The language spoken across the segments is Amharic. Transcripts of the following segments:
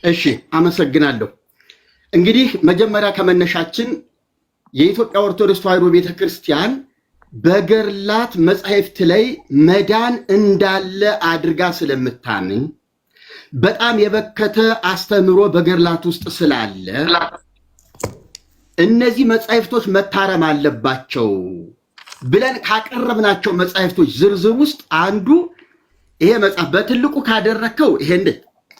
እሺ አመሰግናለሁ። እንግዲህ መጀመሪያ ከመነሻችን የኢትዮጵያ ኦርቶዶክስ ተዋሕዶ ቤተክርስቲያን በገድላት መጻሕፍት ላይ መዳን እንዳለ አድርጋ ስለምታምን በጣም የበከተ አስተምሮ በገድላት ውስጥ ስላለ እነዚህ መጻሕፍቶች መታረም አለባቸው ብለን ካቀረብናቸው መጻሕፍቶች ዝርዝር ውስጥ አንዱ ይሄ መጽሐፍ በትልቁ ካደረከው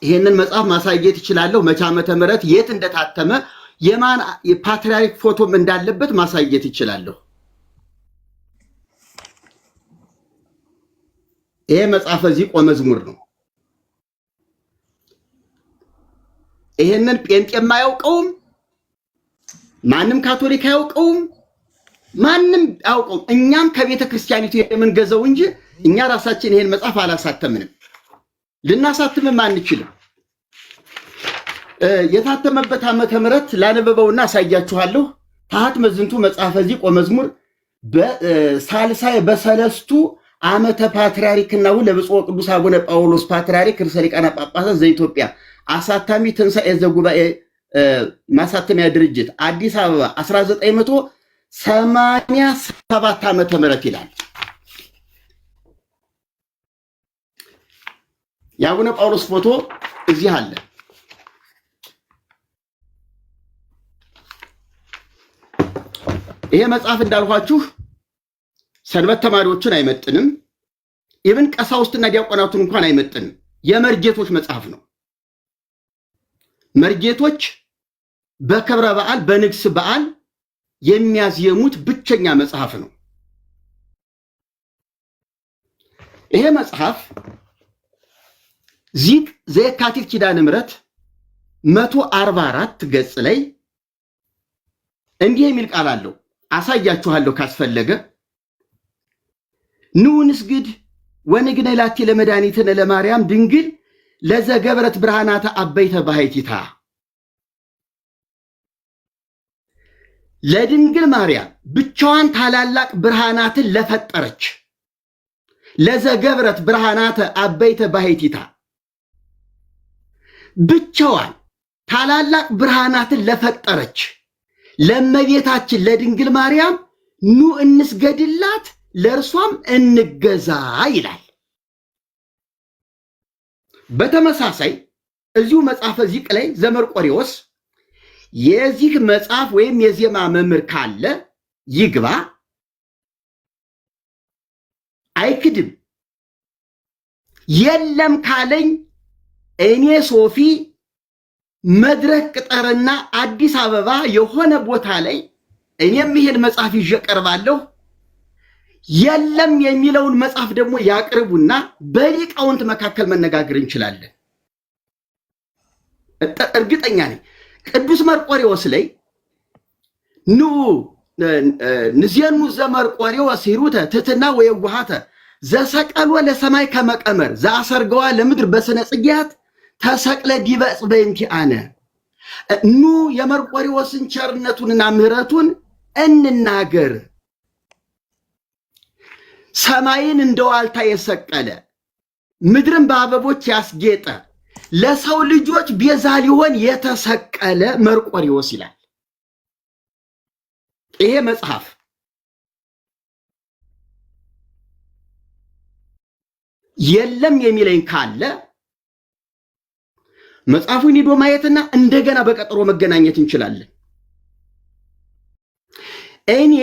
ይሄንን መጽሐፍ ማሳየት ይችላለሁ። መቼ ዓመተ ምህረት የት እንደታተመ የማን የፓትርያርክ ፎቶም እንዳለበት ማሳየት ይችላለሁ። ይሄ መጽሐፍ እዚህ ቆመዝሙር ነው። ይሄንን ጴንጤም አያውቀውም፣ ማንም ካቶሊክ አያውቀውም፣ ማንም አያውቀውም። እኛም ከቤተ ክርስቲያኒቱ የምንገዛው እንጂ እኛ ራሳችን ይሄን መጽሐፍ አላሳተምንም፣ ልናሳትምም አንችልም። የታተመበት ዓመተ ምህረት ላነበበውና አሳያችኋለሁ። ታህት መዝንቱ መጽሐፈ ዚህ ቆመዝሙር በሳልሳይ በሰለስቱ ዓመተ ፓትርያርክናው ለብፁዕ ቅዱስ አቡነ ጳውሎስ ፓትርያርክ ርዕሰ ሊቃነ ጳጳሳት ዘኢትዮጵያ አሳታሚ ትንሣኤ ዘጉባኤ ማሳተሚያ ድርጅት አዲስ አበባ 1987 ዓመተ ምህረት ይላል። የአቡነ ጳውሎስ ፎቶ እዚህ አለ። ይሄ መጽሐፍ እንዳልኋችሁ ሰንበት ተማሪዎችን አይመጥንም፣ ኢቭን ቀሳውስትና ዲያቆናቱን እንኳን አይመጥንም። የመርጌቶች መጽሐፍ ነው። መርጌቶች በክብረ በዓል በንግስ በዓል የሚያዝየሙት ብቸኛ መጽሐፍ ነው። ይሄ መጽሐፍ ዚቅ ዘየካቲት ኪዳነ ምህረት 144 ገጽ ላይ እንዲህ የሚል ቃል አለው። አሳያችኋለሁ ካስፈለገ። ኑ ንስግድ ወንግነ ላቲ ለመድኃኒትነ ለማርያም ድንግል ለዘገብረት ብርሃናተ አበይተ ባሕቲታ። ለድንግል ማርያም ብቻዋን ታላላቅ ብርሃናትን ለፈጠረች ለዘገብረት ብርሃናተ አበይተ ባሕቲታ፣ ብቻዋን ታላላቅ ብርሃናትን ለፈጠረች ለእመቤታችን ለድንግል ማርያም ኑ እንስገድላት ለእርሷም እንገዛ ይላል። በተመሳሳይ እዚሁ መጽሐፈ ዚቅ ላይ ዘመርቆሬዎስ የዚህ መጽሐፍ ወይም የዜማ መምህር ካለ ይግባ፣ አይክድም። የለም ካለኝ እኔ ሶፊ መድረክ ቅጠርና አዲስ አበባ የሆነ ቦታ ላይ እኔም ይሄን መጽሐፍ ይዤ ቀርባለሁ። የለም የሚለውን መጽሐፍ ደግሞ ያቅርቡና በሊቃውንት መካከል መነጋገር እንችላለን። እርግጠኛ ነኝ ቅዱስ መርቆሬዎስ ላይ ኑ ንዜኑ ዘመርቆሬዎስ ሂሩተ ትሕትና ወየዋሃተ ዘሰቀሎ ለሰማይ ከመቀመር ዘአሰርገዋ ለምድር በስነ ጽጌያት ተሰቅለ ዲበ ዕፅ በእንቲአነ። ኑ የመርቆሬዎስን ቸርነቱንና ምሕረቱን እንናገር። ሰማይን እንደ ዋልታ የሰቀለ ምድርን በአበቦች ያስጌጠ ለሰው ልጆች ቤዛ ሊሆን የተሰቀለ መርቆሬዎስ ይላል ይሄ መጽሐፍ። የለም የሚለኝ ካለ መጽሐፉን ሄዶ ማየትና እንደገና በቀጠሮ መገናኘት እንችላለን። እኔ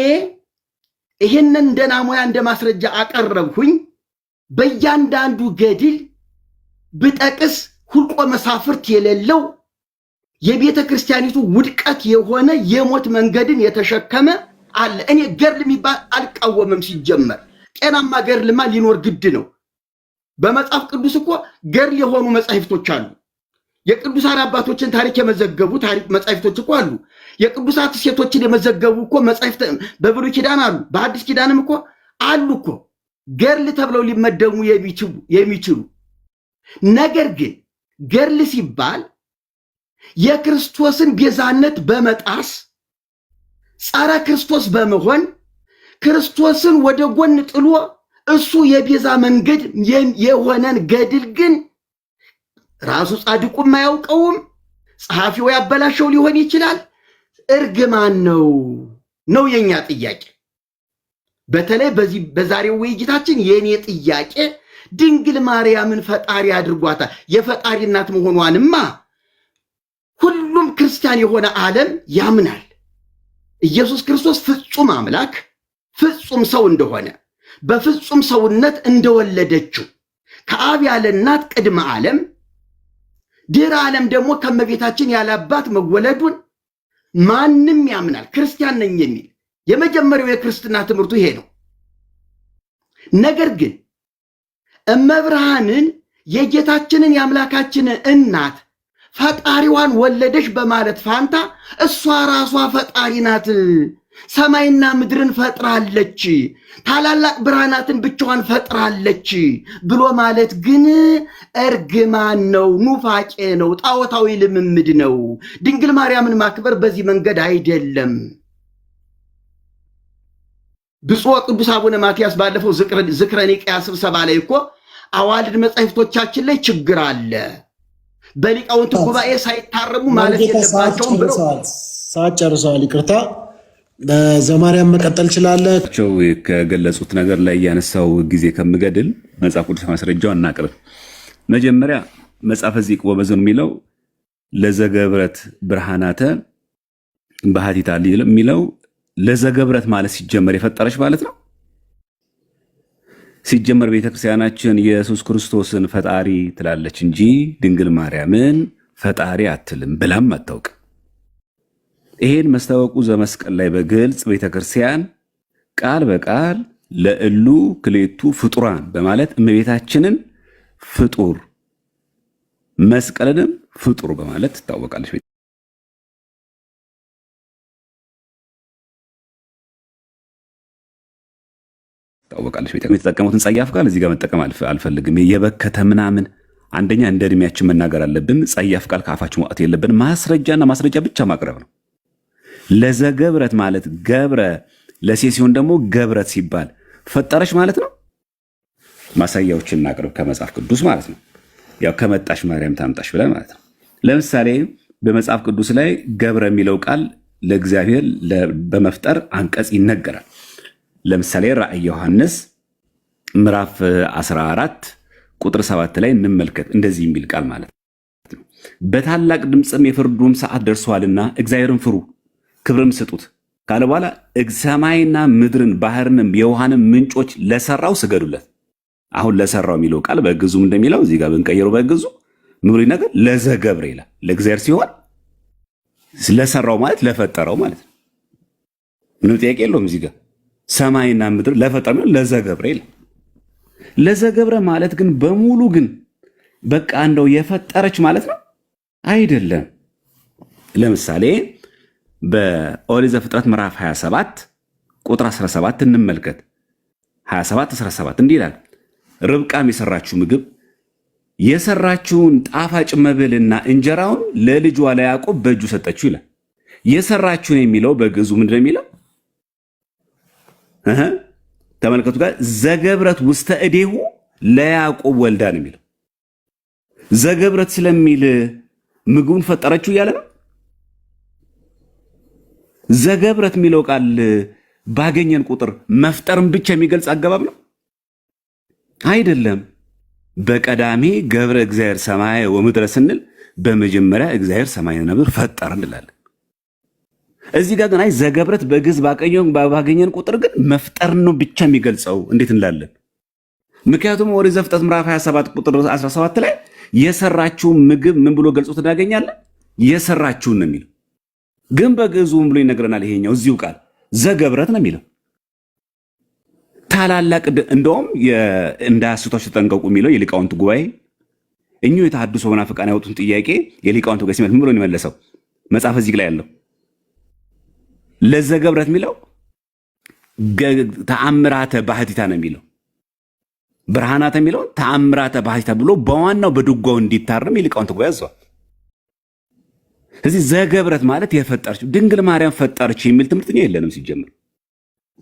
ይሄንን እንደ ናሙና እንደ ማስረጃ አቀረብኩኝ። በእያንዳንዱ ገድል ብጠቅስ ሁልቆ መሳፍርት የሌለው የቤተ ክርስቲያኒቱ ውድቀት የሆነ የሞት መንገድን የተሸከመ አለ። እኔ ገድል የሚባል አልቃወምም። ሲጀመር ጤናማ ገድልማ ሊኖር ግድ ነው። በመጽሐፍ ቅዱስ እኮ ገድል የሆኑ መጻሕፍቶች አሉ። የቅዱሳን አባቶችን ታሪክ የመዘገቡ ታሪክ መጻሕፍቶች እኮ አሉ። የቅዱሳት ሴቶችን የመዘገቡ እኮ መጻሕፍት በብሉይ ኪዳን አሉ። በአዲስ ኪዳንም እኮ አሉ እኮ ገድል ተብለው ሊመደሙ የሚችሉ። ነገር ግን ገድል ሲባል የክርስቶስን ቤዛነት በመጣስ ጸረ ክርስቶስ በመሆን ክርስቶስን ወደ ጎን ጥሎ እሱ የቤዛ መንገድ የሆነን ገድል ግን ራሱ ጻድቁም አያውቀውም፣ ጸሐፊው ያበላሸው ሊሆን ይችላል። እርግማን ነው የኛ ጥያቄ። በተለይ በዛሬው ውይይታችን የኔ ጥያቄ ድንግል ማርያምን ፈጣሪ አድርጓታል። የፈጣሪ እናት መሆኗንማ ሁሉም ክርስቲያን የሆነ ዓለም ያምናል። ኢየሱስ ክርስቶስ ፍጹም አምላክ ፍጹም ሰው እንደሆነ በፍጹም ሰውነት እንደወለደችው ከአብ ያለ እናት ቅድመ ዓለም ድህረ ዓለም ደግሞ ከመቤታችን ያለ አባት መወለዱን ማንም ያምናል። ክርስቲያን ነኝ የሚል የመጀመሪያው የክርስትና ትምህርቱ ይሄ ነው። ነገር ግን እመብርሃንን የጌታችንን የአምላካችንን እናት ፈጣሪዋን ወለደች በማለት ፋንታ እሷ ራሷ ፈጣሪ ናት፣ ሰማይና ምድርን ፈጥራለች፣ ታላላቅ ብርሃናትን ብቻዋን ፈጥራለች ብሎ ማለት ግን እርግማን ነው፣ ኑፋቄ ነው፣ ጣዖታዊ ልምምድ ነው። ድንግል ማርያምን ማክበር በዚህ መንገድ አይደለም። ብፁዕ ቅዱስ አቡነ ማትያስ ባለፈው ዝክረ ኒቅያ ስብሰባ ላይ እኮ አዋልድ መጻሕፍቶቻችን ላይ ችግር አለ፣ በሊቃውንት ጉባኤ ሳይታረሙ ማለት የለባቸውም ብለው ሰዓት ጨርሰዋል። ይቅርታ ዘማርያም መቀጠል ችላለህ። ከገለጹት ነገር ላይ ያነሳው ጊዜ ከምገድል መጽሐፍ ቅዱስ ማስረጃው እናቅርብ። መጀመሪያ መጽሐፈ ዚቅ ወበዘን የሚለው ለዘገብረት ብርሃናተ ባህቲታ የሚለው ለዘገብረት ማለት ሲጀመር የፈጠረች ማለት ነው። ሲጀመር ቤተክርስቲያናችን ኢየሱስ ክርስቶስን ፈጣሪ ትላለች እንጂ ድንግል ማርያምን ፈጣሪ አትልም ብላም አታውቅ። ይሄን መስታወቁ ዘመስቀል ላይ በግልጽ ቤተክርስቲያን ቃል በቃል ለእሉ ክሌቱ ፍጡራን በማለት እመቤታችንን ፍጡር መስቀልንም ፍጡር በማለት ትታወቃለች። የተጠቀሙትን ጸያፍ ቃል እዚህ ጋር መጠቀም አልፈልግም። የበከተ ምናምን አንደኛ እንደ እድሜያችን መናገር አለብን። ጸያፍ ቃል ከአፋችን መውጣት የለብን። ማስረጃና ማስረጃ ብቻ ማቅረብ ነው። ለዘገብረት ማለት ገብረ ለሴት ሲሆን ደግሞ ገብረት ሲባል ፈጠረች ማለት ነው። ማሳያዎችን እናቅርብ ከመጽሐፍ ቅዱስ ማለት ነው። ያው ከመጣሽ ማርያም ታምጣሽ ብለን ማለት ነው። ለምሳሌ በመጽሐፍ ቅዱስ ላይ ገብረ የሚለው ቃል ለእግዚአብሔር በመፍጠር አንቀጽ ይነገራል። ለምሳሌ ራእይ ዮሐንስ ምዕራፍ 14 ቁጥር 7 ላይ እንመልከት። እንደዚህ የሚል ቃል ማለት ነው። በታላቅ ድምፅም የፍርዱም ሰዓት ደርሷልና እግዚአብሔርን ፍሩ ክብርም ስጡት ካለ በኋላ ሰማይና ምድርን ባህርንም የውሃንም ምንጮች ለሰራው ስገዱለት። አሁን ለሰራው የሚለው ቃል በግዙም እንደሚለው እዚህ ጋር ብንቀይረው በግዙ ምን ነገር ለዘገብረ ይላል። ለእግዚአብሔር ሲሆን ለሰራው ማለት ለፈጠረው ማለት ነው። ምንም ጥያቄ የለውም። እዚህ ጋር ሰማይና ምድር ለፈጠረ ለዘገብረ ይላል። ለዘገብረ ማለት ግን በሙሉ ግን በቃ እንደው የፈጠረች ማለት ነው አይደለም። ለምሳሌ በኦሪት ዘፍጥረት ምዕራፍ 27 ቁጥር 17 እንመልከት። 27:17 እንዲህ ይላል፣ ርብቃም የሰራችው ምግብ የሰራችውን ጣፋጭ መብልና እንጀራውን ለልጇ ለያዕቆብ በእጁ ሰጠችው ይላል። የሰራችውን የሚለው በግዕዙ ምንድነው የሚለው? ተመልከቱ ጋር ዘገብረት ውስተ እዴሁ ለያዕቆብ ወልዳ ነው የሚለው። ዘገብረት ስለሚል ምግቡን ፈጠረችው እያለ ነው። ዘገብረት የሚለው ቃል ባገኘን ቁጥር መፍጠርን ብቻ የሚገልጽ አገባብ ነው አይደለም። በቀዳሜ ገብረ እግዚአብሔር ሰማይ ወምድረ ስንል በመጀመሪያ እግዚአብሔር ሰማይና ምድር ፈጠረ እንላለን። እዚህ ጋር ግን አይ ዘገብረት በግዕዝ ባገኘን ቁጥር ግን መፍጠር ነው ብቻ የሚገልጸው እንዴት እንላለን? ምክንያቱም ኦሪት ዘፍጥረት ምዕራፍ 27 ቁጥር 17 ላይ የሰራችውን ምግብ ምን ብሎ ገልጾት እናገኛለን? የሰራችውን ነው የሚለው። ግን በግዕዙ ምን ብሎ ይነግረናል? ይሄኛው እዚሁ ቃል ዘገብረት ነው የሚለው። ታላላቅ እንደውም እንዳያስቷችሁ ተጠንቀቁ የሚለው የሊቃውንት ጉባኤ እኚሁ የተሐድሶ መናፍቃን ያወጡትን ጥያቄ የሊቃውንት ጉባኤ ሲመልስ ምን ብሎ የመለሰው መጽሐፍ እዚህ ላይ ያለው ለዘገብረት የሚለው ተአምራተ ባህቲታ ነው የሚለው። ብርሃናተ የሚለው ተአምራተ ባህቲታ ብሎ በዋናው በድጓው እንዲታረም የሊቃውንት ጉባኤ ያዘዋል። ስለዚህ ዘገብረት ማለት የፈጠረችው ድንግል ማርያም ፈጠረች የሚል ትምህርትኛ የለንም ሲጀምር።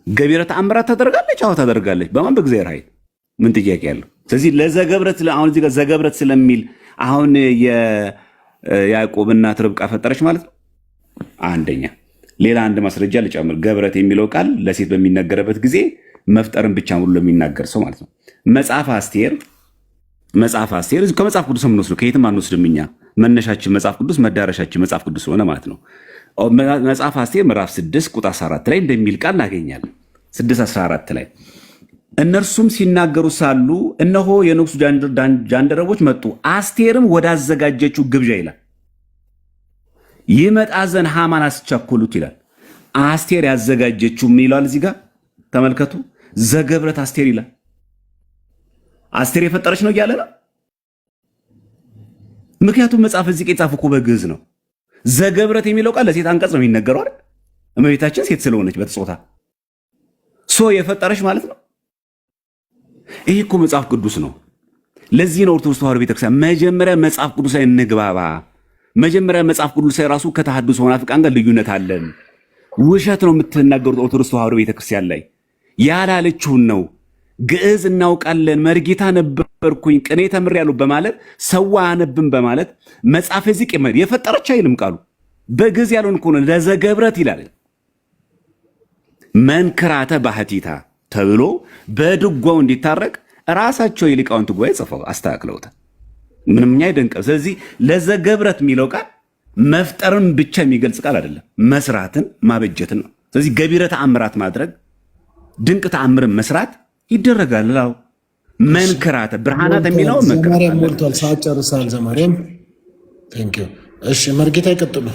ገቢረ ተአምራት ታደርጋለች፣ አዎ ታደርጋለች። በማን? በእግዚአብሔር ኃይል። ምን ጥያቄ ያለው? ስለዚህ ለዘገብረት አሁን እዚህ ጋር ዘገብረት ስለሚል አሁን ያዕቆብና ርብቃ ፈጠረች ማለት ነው። አንደኛ ሌላ አንድ ማስረጃ ልጨምር። ገብረት የሚለው ቃል ለሴት በሚነገርበት ጊዜ መፍጠርን ብቻ ሙሉ ለሚናገር ሰው ማለት ነው። መጽሐፍ አስቴር ከመጽሐፍ ቅዱስ የምንወስዱ ከየትም አንወስድም እኛ። መነሻችን መጽሐፍ ቅዱስ፣ መዳረሻችን መጽሐፍ ቅዱስ ሆነ ማለት ነው። መጽሐፍ አስቴር ምዕራፍ 6 ቁጥር 14 ላይ እንደሚል ቃል እናገኛለን። 6:14 ላይ እነርሱም ሲናገሩ ሳሉ እነሆ የንጉሡ ጃንደረቦች መጡ፣ አስቴርም ወዳዘጋጀችው ግብዣ ይላል ይመጣ ዘንድ ሃማን አስቸኮሉት ይላል። አስቴር ያዘጋጀችው ምን ይላል እዚህ ጋር ተመልከቱ። ዘገብረት አስቴር ይላል። አስቴር የፈጠረች ነው እያለ ነው። ምክንያቱም መጽሐፍ እዚህ የጻፈው እኮ በግዕዝ ነው። ዘገብረት የሚለው ቃል ለሴት አንቀጽ ነው የሚነገረው አይደል? እመቤታችን ሴት ስለሆነች በተጾታ የፈጠረች ማለት ነው። ይህ እኮ መጽሐፍ ቅዱስ ነው። ለዚህ ነው ኦርቶዶክስ ተዋሕዶ ቤተክርስቲያን መጀመሪያ መጽሐፍ ቅዱስ ላይ እንግባባ። መጀመሪያ መጽሐፍ ቅዱስ ላይ ራሱ ከተሐድሶ መናፍቃን ጋር ልዩነት አለን። ውሸት ነው የምትናገሩት ኦርቶዶክስ ተዋሕዶ ቤተክርስቲያን ላይ ያላለችውን ነው። ግዕዝ እናውቃለን፣ መርጌታ ነበርኩኝ፣ ቅኔ ተምሬያለሁ በማለት ሰው አያነብም በማለት መጽሐፈ ዚቅ የፈጠረች አይልም ቃሉ። በግዕዝ ያለውን እኮ ነው ለዘገብረት ይላል። መንክራተ ባህቲታ ተብሎ በድጓው እንዲታረቅ ራሳቸው የሊቃውንት ጉባኤ ጽፈው አስተካክለውታል። ምንም እኛ አይደንቅም። ስለዚህ ለዘገብረት የሚለው ቃል መፍጠርን ብቻ የሚገልጽ ቃል አይደለም፣ መስራትን ማበጀትን ነው። ስለዚህ ገቢረ ተአምራት ማድረግ ድንቅ ተአምርን መስራት ይደረጋል። ላው መንክራተ ብርሃናት የሚለው ዘማርያም ሞልቷል። ሰዓት ጨርሳል። ዘማርያም ቴንክ ዩ። እሺ መርጌታ ይቀጥሉ።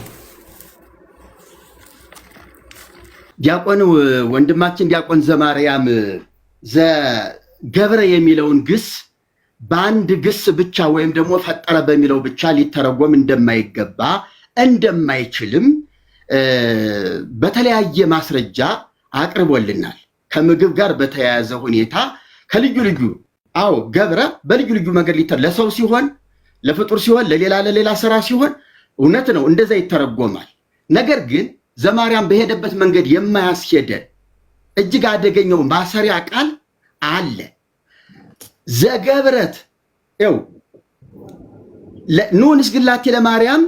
ዲያቆን ወንድማችን ዲያቆን ዘማርያም ዘገብረ የሚለውን ግስ በአንድ ግስ ብቻ ወይም ደግሞ ፈጠረ በሚለው ብቻ ሊተረጎም እንደማይገባ እንደማይችልም በተለያየ ማስረጃ አቅርቦልናል። ከምግብ ጋር በተያያዘ ሁኔታ ከልዩ ልዩ ገብረ በልዩ ልዩ መንገድ ለሰው ሲሆን፣ ለፍጡር ሲሆን፣ ለሌላ ስራ ሲሆን እውነት ነው እንደዛ ይተረጎማል። ነገር ግን ዘማርያም በሄደበት መንገድ የማያስሄደን እጅግ አደገኛው ማሰሪያ ቃል አለ። ዘገብረት ኑ ንስግላቴ ለማርያም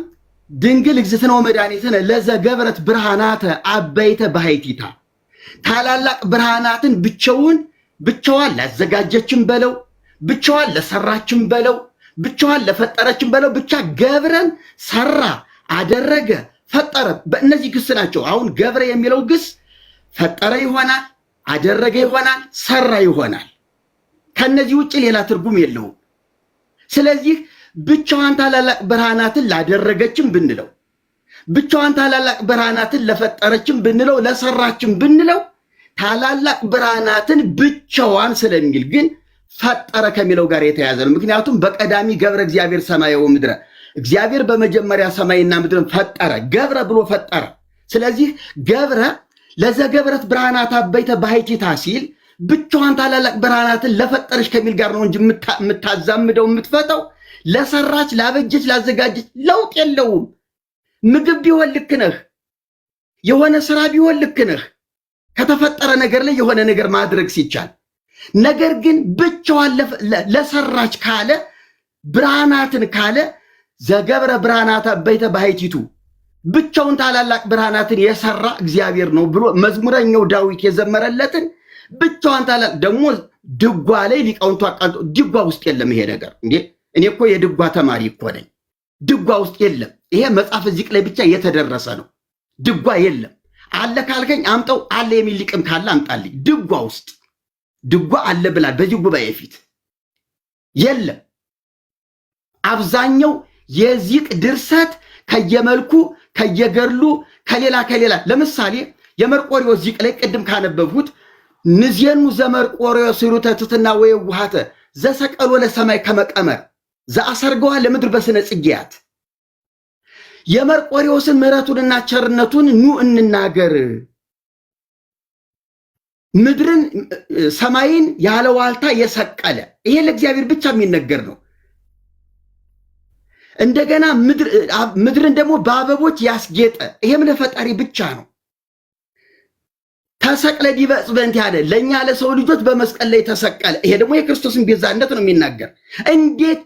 ድንግል እግዝእትነ ወመድኃኒትነ ለዘገብረት ብርሃናተ አበይተ ባሕቲታ። ታላላቅ ብርሃናትን ብቻዋን ላዘጋጀችን በለው፣ ብቻዋን ለሰራችን በለው፣ ብቻዋን ለፈጠረችን በለው፣ ብቻ ገብረን ሰራ፣ አደረገ፣ ፈጠረ። በእነዚህ ግስ ናቸው። አሁን ገብረ የሚለው ግስ ፈጠረ ይሆናል፣ አደረገ ይሆናል፣ ሰራ ይሆናል። ከነዚህ ውጭ ሌላ ትርጉም የለውም። ስለዚህ ብቻዋን ታላላቅ ብርሃናትን ላደረገችም ብንለው፣ ብቻዋን ታላላቅ ብርሃናትን ለፈጠረችም ብንለው፣ ለሰራችም ብንለው ታላላቅ ብርሃናትን ብቻዋን ስለሚል ግን ፈጠረ ከሚለው ጋር የተያዘ ነው። ምክንያቱም በቀዳሚ ገብረ እግዚአብሔር ሰማየ ወምድረ፣ እግዚአብሔር በመጀመሪያ ሰማይና ምድርን ፈጠረ፣ ገብረ ብሎ ፈጠረ። ስለዚህ ገብረ ለዘገብረት ብርሃናት አበይተ ባሕቲታ ሲል ብቻዋን ታላላቅ ብርሃናትን ለፈጠረች ከሚል ጋር ነው እንጂ የምታዛምደው የምትፈጠው ለሰራች፣ ላበጀች፣ ላዘጋጀች ለውጥ የለውም። ምግብ ቢሆን ልክ ነህ፣ የሆነ ስራ ቢሆን ልክ ነህ፣ ከተፈጠረ ነገር ላይ የሆነ ነገር ማድረግ ሲቻል። ነገር ግን ብቻዋን ለሰራች ካለ ብርሃናትን ካለ ዘገብረ ብርሃናት አበይተ ባሕቲቱ ብቻውን ታላላቅ ብርሃናትን የሰራ እግዚአብሔር ነው ብሎ መዝሙረኛው ዳዊት የዘመረለትን ብቻዋን ታላላቅ ደግሞ ድጓ ላይ ሊቃውንቱ አቃንቶ ድጓ ውስጥ የለም ይሄ ነገር። እንዴ እኔ እኮ የድጓ ተማሪ እኮ ነኝ። ድጓ ውስጥ የለም ይሄ መጽሐፍ ዚቅ ላይ ብቻ የተደረሰ ነው። ድጓ የለም። አለ ካልከኝ አምጠው፣ አለ የሚል ሊቅም ካለ አምጣልኝ። ድጓ ውስጥ ድጓ አለ ብላል በዚህ ጉባኤ ፊት የለም። አብዛኛው የዚቅ ድርሰት ከየመልኩ ከየገድሉ ከሌላ ለምሳሌ የመርቆሪዎስ ዚቅ ላይ ቅድም ካነበብሁት ንዜኑ ዘመርቆሪዎስ ሥሩተ ትሕትና ወየውሃተ ዘሰቀሎ ለሰማይ ከመቀመር ዘአሰርገዋ ለምድር በስነ ጽጌያት። የመርቆሪዎስን ምሕረቱንና ቸርነቱን ኑ እንናገር፣ ምድርን ሰማይን ያለ ዋልታ የሰቀለ ይሄ ለእግዚአብሔር ብቻ የሚነገር ነው። እንደገና ምድርን ደግሞ በአበቦች ያስጌጠ ይሄም ለፈጣሪ ብቻ ነው። ተሰቅለ ዲበ ዕፀ በእንተ ያለ ለእኛ ለሰው ልጆች በመስቀል ላይ ተሰቀለ። ይሄ ደግሞ የክርስቶስን ቤዛነት ነው የሚናገር። እንዴት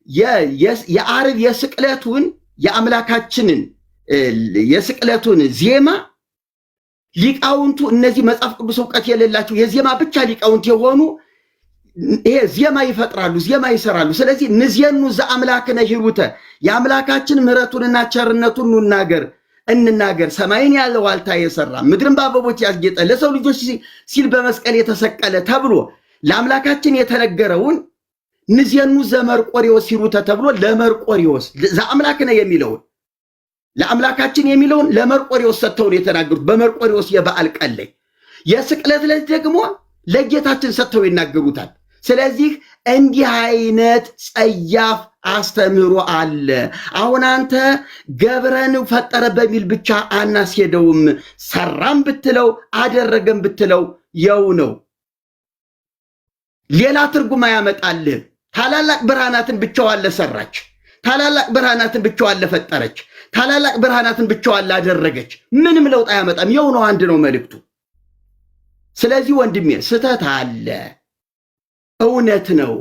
የዓርብ የስቅለቱን የአምላካችንን የስቅለቱን ዜማ ሊቃውንቱ እነዚህ መጽሐፍ ቅዱስ ዕውቀት የሌላቸው የዜማ ብቻ ሊቃውንት የሆኑ ይሄ ዜማ ይፈጥራሉ፣ ዜማ ይሰራሉ። ስለዚህ ንዜኑ ዘአምላክነ ሂሩተ የአምላካችን ምሕረቱንና ቸርነቱን እንናገር። ሰማይን ያለ ዋልታ የሰራ ምድርን በአበቦች ያስጌጠ ለሰው ልጆች ሲል በመስቀል የተሰቀለ ተብሎ ለአምላካችን የተነገረውን ንዜኑ ዘመርቆሪዎስ ሂሩተ ተብሎ ለመርቆሪዎስ ዘአምላክነ የሚለውን ለአምላካችን የሚለውን ለመርቆሪዎስ ሰጥተው ነው የተናገሩት። በመርቆሪዎስ የበዓል ቀን ላይ የስቅለት ዕለት ደግሞ ለጌታችን ሰጥተው ይናገሩታል። ስለዚህ እንዲህ አይነት ጸያፍ አስተምህሮ አለ። አሁን አንተ ገብረን ፈጠረ በሚል ብቻ አናስሄደውም። ሰራም ብትለው አደረገም ብትለው የው ነው፣ ሌላ ትርጉም አያመጣልህ። ታላላቅ ብርሃናትን ብቻዋን ለሰራች፣ ታላላቅ ብርሃናትን ብቻዋን ለፈጠረች፣ ታላላቅ ብርሃናትን ብቻዋን ላደረገች ምንም ለውጥ አያመጣም። የው ነው፣ አንድ ነው መልእክቱ። ስለዚህ ወንድሜ ስተት አለ፣ እውነት ነው።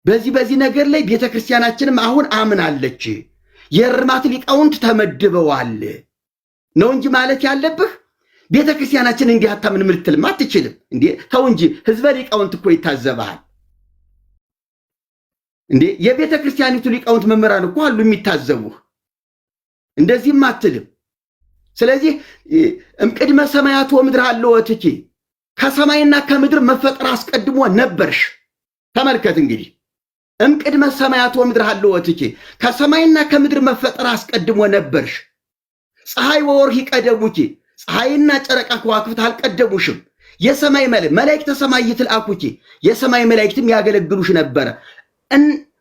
በዚህ ነገር ላይ ቤተክርስቲያናችንም አሁን አምናለች። የእርማት ሊቃውንት ተመድበዋል ነው እንጂ ማለት ያለብህ ቤተክርስቲያናችን እንዲህ አታምንም ልትልም አትችልም። እንዴ ተው እንጂ ህዝበ ሊቃውንት እኮ ይታዘባል። እንዴ የቤተክርስቲያኒቱ ሊቃውንት መምህራን እኮ አሉ የሚታዘቡህ። እንደዚህም አትልም። ስለዚህ እምቅድመ ሰማያት ወምድር አለወትኪ ከሰማይና ከምድር መፈጠር አስቀድሞ ነበርሽ። ተመልከት እንግዲህ እምቅድመ ሰማያት ወምድር አለወትኪ ከሰማይና ከምድር መፈጠር አስቀድሞ ነበርሽ። ፀሐይ ወወርኅ ቀደሙኪ ፀሐይና ጨረቃ ከዋክብት አልቀደሙሽም። የሰማይ መላእክተ ሰማይ ይትልአኩኪ የሰማይ መላእክትም ያገለግሉሽ ነበረ።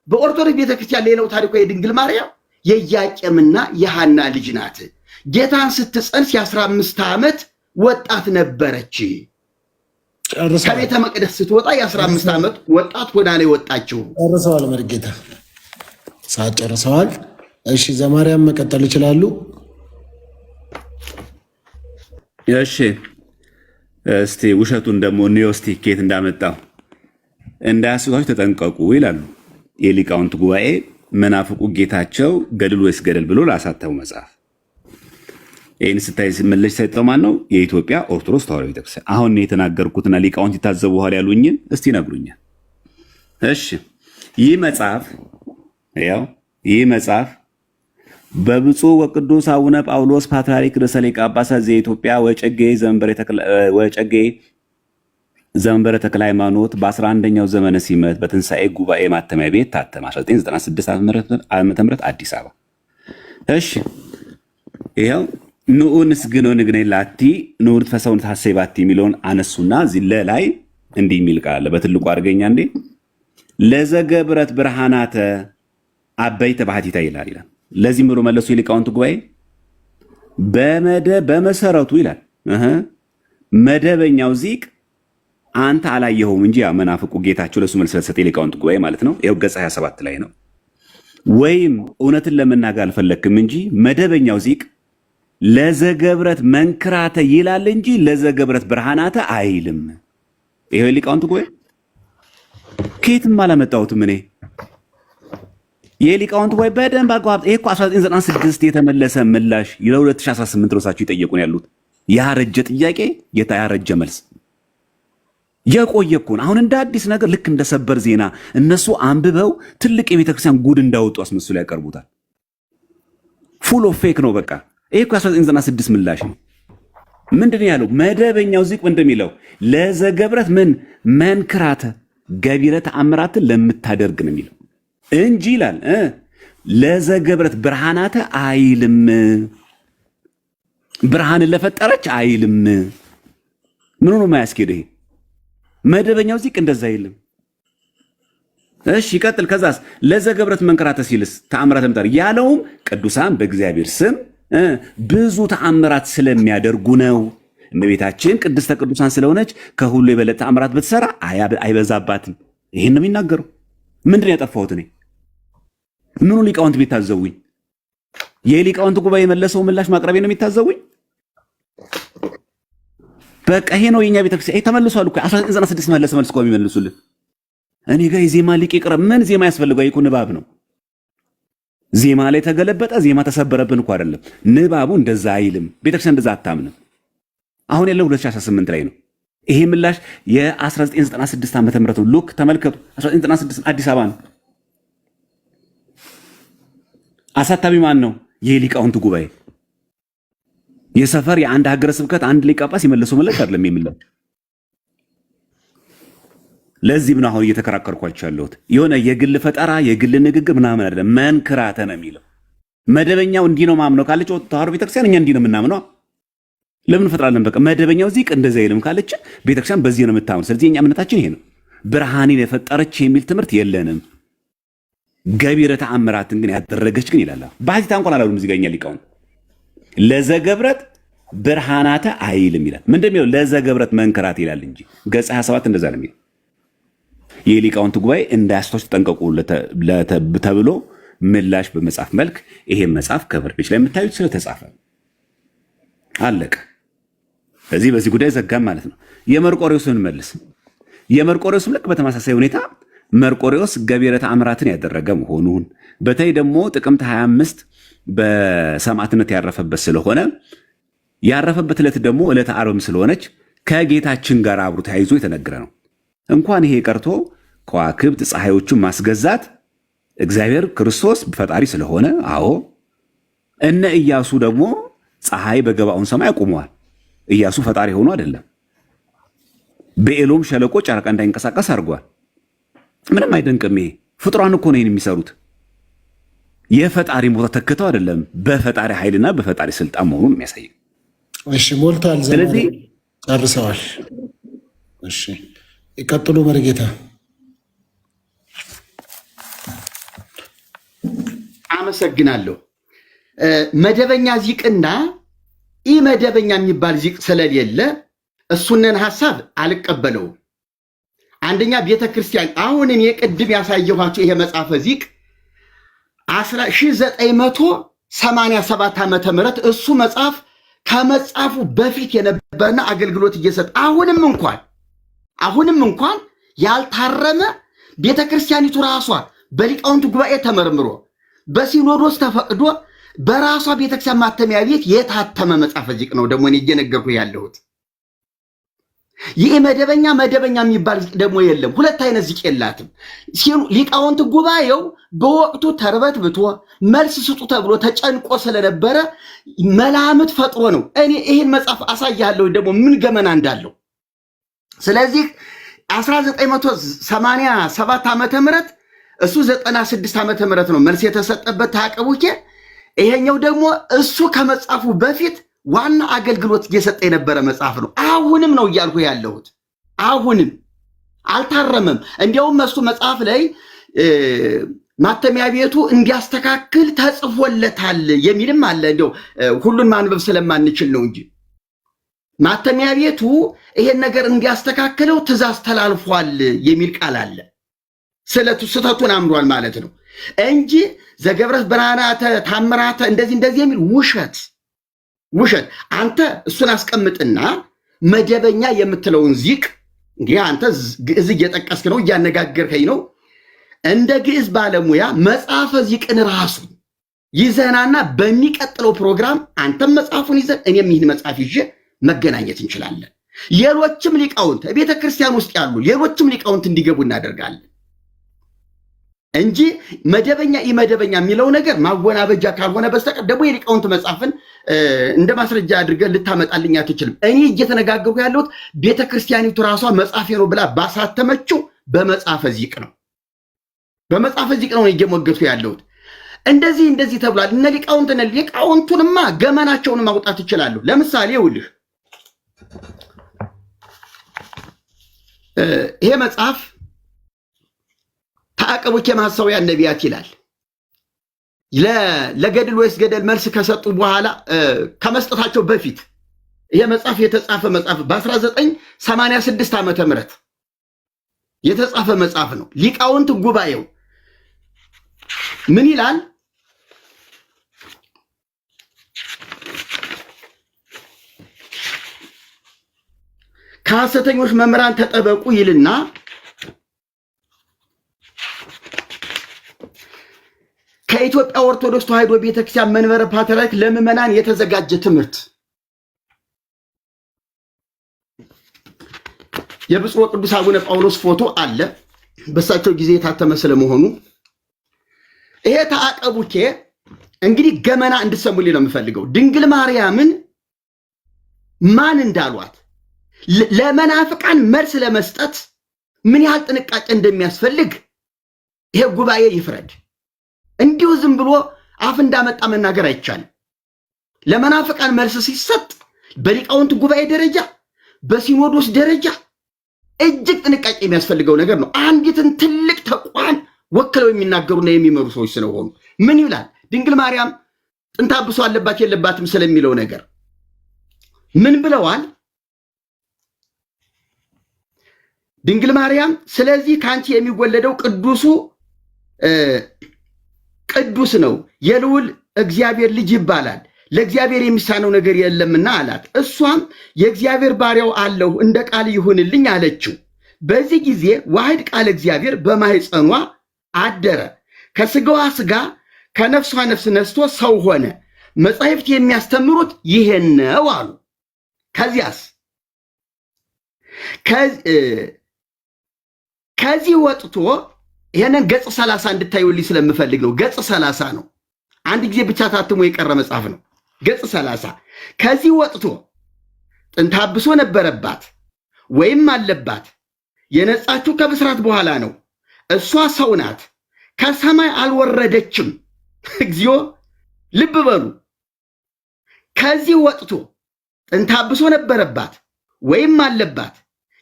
በኦርቶዶክስ ቤተክርስቲያን ሌላው ታሪኳ የድንግል ማርያም የኢያቄምና የሐና ልጅ ናት። ጌታን ስትጸንስ የ15 ዓመት ወጣት ነበረች። ከቤተ መቅደስ ስትወጣ የ15 ዓመት ወጣት ሆና ነው የወጣችው። ጨርሰዋል። መርጌታ ሰዓት ጨርሰዋል። እሺ ዘማርያም መቀጠል ይችላሉ። እሺ እስቲ ውሸቱን ደግሞ ኒዮስቲ ኬት እንዳመጣው እንዳያስቷችሁ ተጠንቀቁ ይላሉ የሊቃውንት ጉባኤ መናፍቁ ጌታቸው ገድል ወይስ ገደል ብሎ ላሳተሙ መጽሐፍ። ይህን ስታይ መለሽ ሰጠው ማን ነው? የኢትዮጵያ ኦርቶዶክስ ተዋሕዶ ቤተክርስቲያን። አሁን የተናገርኩትና ሊቃውንት ይታዘቡ በኋላ ያሉኝን እስቲ ነግሩኛል። እሺ ይህ መጽሐፍ በብፁዕ ወቅዱስ አቡነ ጳውሎስ ፓትርያርክ ርዕሰ ሊቃነ ጳጳሳት ዘኢትዮጵያ ወጨጌ ዘመንበረ ተክለ ሃይማኖት በ11ኛው ዘመነ ሲመት በትንሣኤ ጉባኤ ማተሚያ ቤት ታተመ 1996 ዓ.ም አዲስ አበባ። እሺ ይኸው ንዑ ንስግኖ ንግኔ ላቲ ንዑ ንትፈሰውን ታሰባቲ የሚለውን አነሱና እዚህ ላይ እንዲህ የሚል ቃል አለ። በትልቁ አድርገኛ እንዴ ለዘገብረት ብርሃናተ አበይተ ባህቲታ ይላል። ለዚህ ምሮ መለሱ የሊቃውንት ጉባኤ በመሰረቱ ይላል መደበኛው ዚቅ አንተ አላየኸውም እንጂ ያ መናፍቁ ጌታቸው ለሱ መልስ ሰጠ። የሊቃውንት ጉባኤ ማለት ነው። ይኸው ገጽ 27 ላይ ነው። ወይም እውነትን ለመናገር አልፈለክም እንጂ መደበኛው ዚቅ ለዘገብረት መንክራተ ይላል እንጂ ለዘገብረት ብርሃናተ አይልም። ይሄው የሊቃውንት ጉባኤ ከየትም አላመጣሁትም እኔ። የሊቃውንት ጉባኤ በደንብ አቋም ይሄ እኮ 1996 የተመለሰ ምላሽ ለ2018 ሮሳቸው ይጠየቁን ያሉት ያረጀ ጥያቄ ያረጀ መልስ የቆየ እኮ ነው። አሁን እንደ አዲስ ነገር ልክ እንደ ሰበር ዜና እነሱ አንብበው ትልቅ የቤተክርስቲያን ጉድ እንዳወጡ አስመስሎ ያቀርቡታል። ፉል ኦፍ ፌክ ነው በቃ። ይሄ እኮ 1996 ምላሽ ነው። ምንድን ነው ያለው? መደበኛው ዚቅ እንደሚለው ለዘገብረት ምን መንክራተ ገቢረ ተአምራትን ለምታደርግ ነው የሚለው እንጂ ይላል ለዘገብረት ብርሃናተ አይልም። ብርሃንን ለፈጠረች አይልም። ምን ነው ማያስኬድ? ይሄ መደበኛው ዚቅ እንደዛ አይልም። እሺ ይቀጥል። ከዛስ ለዘገብረት መንክራተ ሲልስ ተአምራት ለምታደርግ ያለውም ቅዱሳን በእግዚአብሔር ስም ብዙ ተአምራት ስለሚያደርጉ ነው። እመቤታችን ቅድስተ ቅዱሳን ስለሆነች ከሁሉ የበለጠ ተአምራት ብትሰራ አይበዛባትም። ይሄን ነው የሚናገረው። ምንድን ያጠፋሁት እኔ? ምኑ ሊቃውንት ቢታዘቡኝ? የሊቃውንት ጉባኤ የመለሰው ምላሽ ማቅረቤ ነው የሚታዘቡኝ? በቃ ይሄ ነው የኛ ቤተክርስቲያን። ተመልሷል እኮ 1996 መለሰ መልስ እኮ የሚመልሱልን እኔ ጋር የዜማ ሊቅ ይቅረብ። ምን ዜማ ያስፈልገው? ይቁ ንባብ ነው። ዜማ ላይ ተገለበጠ፣ ዜማ ተሰበረብን እኮ አይደለም። ንባቡ እንደዛ አይልም። ቤተክርስቲያን እንደዛ አታምንም። አሁን ያለው 2018 ላይ ነው። ይሄ ምላሽ የ1996 ዓመተ ምህረት ነው። ሉክ ተመልከቱ። 1996 አዲስ አበባ ነው። አሳታሚ ማን ነው? የሊቃውንት ጉባኤ። የሰፈር የአንድ ሀገረ ስብከት አንድ ሊቀ ጳጳስ የመለሰው ምላሽ አይደለም የሚለው። ለዚህም ነው አሁን እየተከራከርኳቸው ያለሁት። የሆነ የግል ፈጠራ የግል ንግግር ምናምን አይደለም፣ መንክራተ ነው የሚለው። መደበኛው እንዲህ ነው ማምነው ካለች ተዋሕዶ ቤተክርስቲያን እኛ እንዲህ ነው የምናምነው። ለምን ፈጥራለን? በቃ መደበኛው ዚቅ እንደዛ ይልም ካለች ቤተክርስቲያን በዚህ ነው የምታምነው። ስለዚህ እኛ እምነታችን ይሄ ነው። ብርሃኔን የፈጠረች የሚል ትምህርት የለንም። ገቢረ ተአምራትን ግን ያደረገች ግን ይላል። ባሕቲታ እንኳን አላሉም። እዚህ ጋር እኛ ሊቃውንት ለዘገብረት ብርሃናተ አይልም ይላል። ምንድን ነው ለዘገብረት መንክራት ይላል እንጂ ገጽ 27 እንደዛ ነው የሚለው። የሊቃውንት ጉባኤ እንዳያስቶች ተጠንቀቁ ተብሎ ምላሽ በመጽሐፍ መልክ ይሄን መጽሐፍ ከቨር ፔጅ ላይ የምታዩት ስለተጻፈ አለቀ። ስለዚህ በዚህ ጉዳይ ዘጋም ማለት ነው። የመርቆሬዎስን መልስ። የመርቆሬዎስም ልክ በተመሳሳይ ሁኔታ መርቆሬዎስ ገቢረ ተአምራትን ያደረገ መሆኑን በተለይ ደግሞ ጥቅምት 25 በሰማዕትነት ያረፈበት ስለሆነ ያረፈበት ዕለት ደግሞ ዕለተ ዓርብም ስለሆነች ከጌታችን ጋር አብሮ ተያይዞ የተነገረ ነው። እንኳን ይሄ ቀርቶ ከዋክብት ፀሐዮቹን ማስገዛት እግዚአብሔር ክርስቶስ ፈጣሪ ስለሆነ፣ አዎ እነ ኢያሱ ደግሞ ፀሐይ በገባኦን ሰማይ አቁመዋል። ኢያሱ ፈጣሪ ሆኖ አይደለም። በኤሎም ሸለቆ ጨረቃ እንዳይንቀሳቀስ አድርጓል። ምንም አይደንቅም። ይሄ ፍጡራን እኮ ነው የሚሰሩት። የፈጣሪ ቦታ ተክተው አይደለም፣ በፈጣሪ ኃይልና በፈጣሪ ስልጣን መሆኑን የሚያሳይ። እሺ ሞልቷል። ስለዚህ ጨርሰዋል። እሺ ይቀጥሉ መርጌታ። አመሰግናለሁ። መደበኛ ዚቅና ኢ መደበኛ የሚባል ዚቅ ስለሌለ እሱንን ሐሳብ አልቀበለውም። አንደኛ ቤተክርስቲያን አሁንም የቅድም ያሳየኋቸው ይሄ መጽሐፈ ዚቅ 1987 ዓመተ ምህረት እሱ መጽሐፍ ከመጽሐፉ በፊት የነበረና አገልግሎት እየሰጠ አሁንም እንኳን ያልታረመ ቤተክርስቲያኒቱ ራሷ በሊቃውንቱ ጉባኤ ተመርምሮ በሲኖዶስ ተፈቅዶ በራሷ ቤተክርስቲያን ማተሚያ ቤት የታተመ መጽሐፈ ዚቅ ነው። ደግሞ እኔ እየነገርኩ ያለሁት ይህ መደበኛ የሚባል ዚቅ ደግሞ የለም። ሁለት አይነት ዚቅ የላትም። ሊቃውንት ጉባኤው በወቅቱ ተርበትብቶ መልስ ስጡ ተብሎ ተጨንቆ ስለነበረ መላምት ፈጥሮ ነው። እኔ ይህን መጽሐፍ አሳያለሁ ደግሞ ምን ገመና እንዳለው። ስለዚህ 1987 ዓመተ ምህረት እሱ 96 ዓመተ ምህረት ነው መልስ የተሰጠበት ታቀቡኬ። ይሄኛው ደግሞ እሱ ከመጽሐፉ በፊት ዋና አገልግሎት እየሰጠ የነበረ መጽሐፍ ነው። አሁንም ነው እያልኩ ያለሁት። አሁንም አልታረመም። እንዲያውም እሱ መጽሐፍ ላይ ማተሚያ ቤቱ እንዲያስተካክል ተጽፎለታል የሚልም አለ። እንዲያው ሁሉን ማንበብ ስለማንችል ነው እንጂ ማተሚያ ቤቱ ይሄን ነገር እንዲያስተካክለው ትእዛዝ ተላልፏል የሚል ቃል አለ። ስህተቱን አምኗል ማለት ነው እንጂ ዘገብረት ብርሃናተ ታምራተ እንደዚህ የሚል ውሸት። አንተ እሱን አስቀምጥና መደበኛ የምትለውን ዚቅ እንግዲህ አንተ ግዕዝ እየጠቀስክ ነው፣ እያነጋገርከኝ ነው። እንደ ግዕዝ ባለሙያ መጽሐፈ ዚቅን ራሱ ይዘናና በሚቀጥለው ፕሮግራም አንተም መጽሐፉን ይዘን እኔም ይህን መጽሐፍ ይዤ መገናኘት እንችላለን። ሌሎችም ሊቃውንት ቤተ ክርስቲያን ውስጥ ያሉ ሌሎችም ሊቃውንት እንዲገቡ እናደርጋለን እንጂ መደበኛ ኢመደበኛ የሚለው ነገር ማወናበጃ ካልሆነ በስተቀር ደግሞ የሊቃውንት መጽሐፍን እንደ ማስረጃ አድርገን ልታመጣልኝ አትችልም። እኔ እየተነጋገርኩ ያለሁት ቤተ ክርስቲያኒቱ ራሷ መጽሐፌ ነው ብላ ባሳተመችው በመጽሐፈ ዚቅ ነው። እየሞገቱ ያለሁት። እንደዚህ ተብሏል። እነ ሊቃውንቱንማ ገመናቸውን ማውጣት ይችላሉ። ለምሳሌ ይኸውልህ ይሄ መጽሐፍ ተአቀቡኬ ማኅፀውያን ነቢያት ይላል። ለገድል ወይስ ገደል መልስ ከሰጡ በኋላ ከመስጠታቸው በፊት ይሄ መጽሐፍ የተጻፈ መጽሐፍ በ1986 ዓመተ ምህረት የተጻፈ መጽሐፍ ነው። ሊቃውንት ጉባኤው ምን ይላል? ከሐሰተኞች መምህራን ተጠበቁ ይልና በኢትዮጵያ ኦርቶዶክስ ተዋሕዶ ቤተክርስቲያን መንበረ ፓትርያርክ ለምዕመናን የተዘጋጀ ትምህርት የብፁዕ ወቅዱስ አቡነ ጳውሎስ ፎቶ አለ። በሳቸው ጊዜ የታተመ ስለመሆኑ ይሄ ተአቀቡኬ እንግዲህ ገመና እንድሰሙልኝ ነው የምፈልገው። ድንግል ማርያምን ማን እንዳሏት ለመናፍቃን መልስ ለመስጠት ምን ያህል ጥንቃቄ እንደሚያስፈልግ ይሄ ጉባኤ ይፍረድ። እንዲሁ ዝም ብሎ አፍ እንዳመጣ መናገር አይቻልም። ለመናፍቃን መልስ ሲሰጥ በሊቃውንት ጉባኤ ደረጃ በሲኖዶስ ደረጃ እጅግ ጥንቃቄ የሚያስፈልገው ነገር ነው። አንዲትን ትልቅ ተቋም ወክለው የሚናገሩና የሚመሩ ሰዎች ስለሆኑ ምን ይላል? ድንግል ማርያም ጥንተ አብሶ አለባት የለባትም ስለሚለው ነገር ምን ብለዋል? ድንግል ማርያም ስለዚህ ካንቺ የሚወለደው ቅዱስ ነው፣ የልዑል እግዚአብሔር ልጅ ይባላል፣ ለእግዚአብሔር የሚሳነው ነገር የለምና አላት። እሷም የእግዚአብሔር ባሪያው አለሁ እንደ ቃል ይሁንልኝ አለችው። በዚህ ጊዜ ዋሕድ ቃል እግዚአብሔር በማኅፀኗ አደረ፣ ከስጋዋ ስጋ ከነፍሷ ነፍስ ነስቶ ሰው ሆነ። መጻሕፍት የሚያስተምሩት ይሄን ነው አሉ። ከዚያስ ከዚህ ወጥቶ ይሄንን ገጽ 30 እንድታዩልኝ ስለምፈልግ ነው። ገጽ 30 ነው። አንድ ጊዜ ብቻ ታትሞ የቀረ መጽሐፍ ነው። ገጽ 30 ከዚህ ወጥቶ ጥንተ አብሶ ነበረባት ወይም አለባት፣ የነጻችው ከብስራት በኋላ ነው። እሷ ሰው ናት፣ ከሰማይ አልወረደችም። እግዚኦ ልብ በሉ። ከዚህ ወጥቶ ጥንተ አብሶ ነበረባት ወይም አለባት፣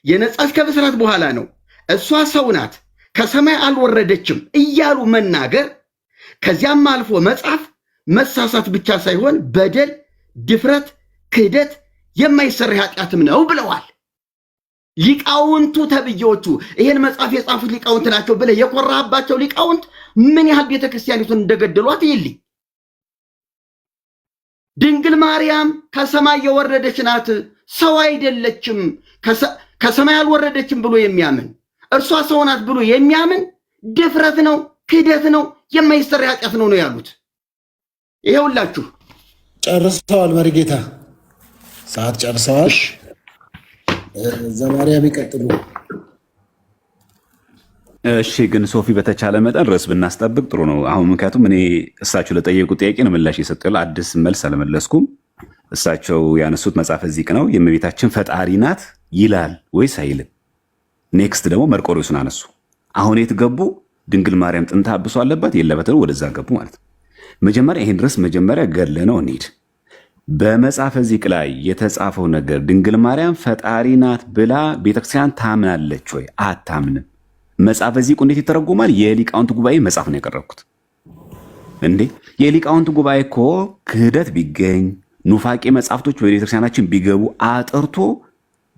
የነጻች ከብስራት በኋላ ነው። እሷ ሰው ናት፣ ከሰማይ አልወረደችም እያሉ መናገር፣ ከዚያም አልፎ መጻፍ መሳሳት ብቻ ሳይሆን በደል፣ ድፍረት፣ ክህደት የማይሰራ ኃጢአትም ነው ብለዋል ሊቃውንቱ ተብዬዎቹ። ይሄን መጽሐፍ የጻፉት ሊቃውንት ናቸው ብለህ የኮራህባቸው ሊቃውንት ምን ያህል ቤተክርስቲያኒቱን እንደገደሏት ይልኝ። ድንግል ማርያም ከሰማይ የወረደች ናት፣ ሰው አይደለችም። ከሰማይ አልወረደችም ብሎ የሚያምን እርሷ ሰው ናት ብሎ የሚያምን ድፍረት ነው፣ ክህደት ነው፣ የማይሰራ ኃጢአት ነው ያሉት። ይሄውላችሁ ጨርሰዋል። መሪጌታ ሰዓት ጨርሰዋል። ዘማርያም ይቀጥሉ። እሺ፣ ግን ሶፊ በተቻለ መጠን ርዕስ ብናስጠብቅ ጥሩ ነው። አሁን ምክንያቱም እኔ እሳቸው ለጠየቁ ጥያቄ ነው ምላሽ የሰጠው፣ አዲስ መልስ አልመለስኩም። እሳቸው ያነሱት መጽሐፈ ዚቅ ነው። የእመቤታችን ፈጣሪ ናት ይላል ወይስ አይልም? ኔክስት ደግሞ መርቆሬዎስን አነሱ። አሁን የት ገቡ? ድንግል ማርያም ጥንተ አብሶ አለባት የለበትም፣ ወደዛ ገቡ ማለት ነው። መጀመሪያ ይሄን ድረስ መጀመሪያ ገድለ ነው እንሂድ። በመጽሐፈ ዚቅ ላይ የተጻፈው ነገር ድንግል ማርያም ፈጣሪ ናት ብላ ቤተክርስቲያን ታምናለች ወይ? አታምንም። መጽሐፈ ዚቁ እንዴት ይተረጎማል? የሊቃውንት ጉባኤ መጽሐፍ ነው ያቀረብኩት። እንዴ የሊቃውንት ጉባኤ እኮ ክህደት ቢገኝ ኑፋቄ መጽሐፍቶች በቤተክርስቲያናችን ቢገቡ አጥርቶ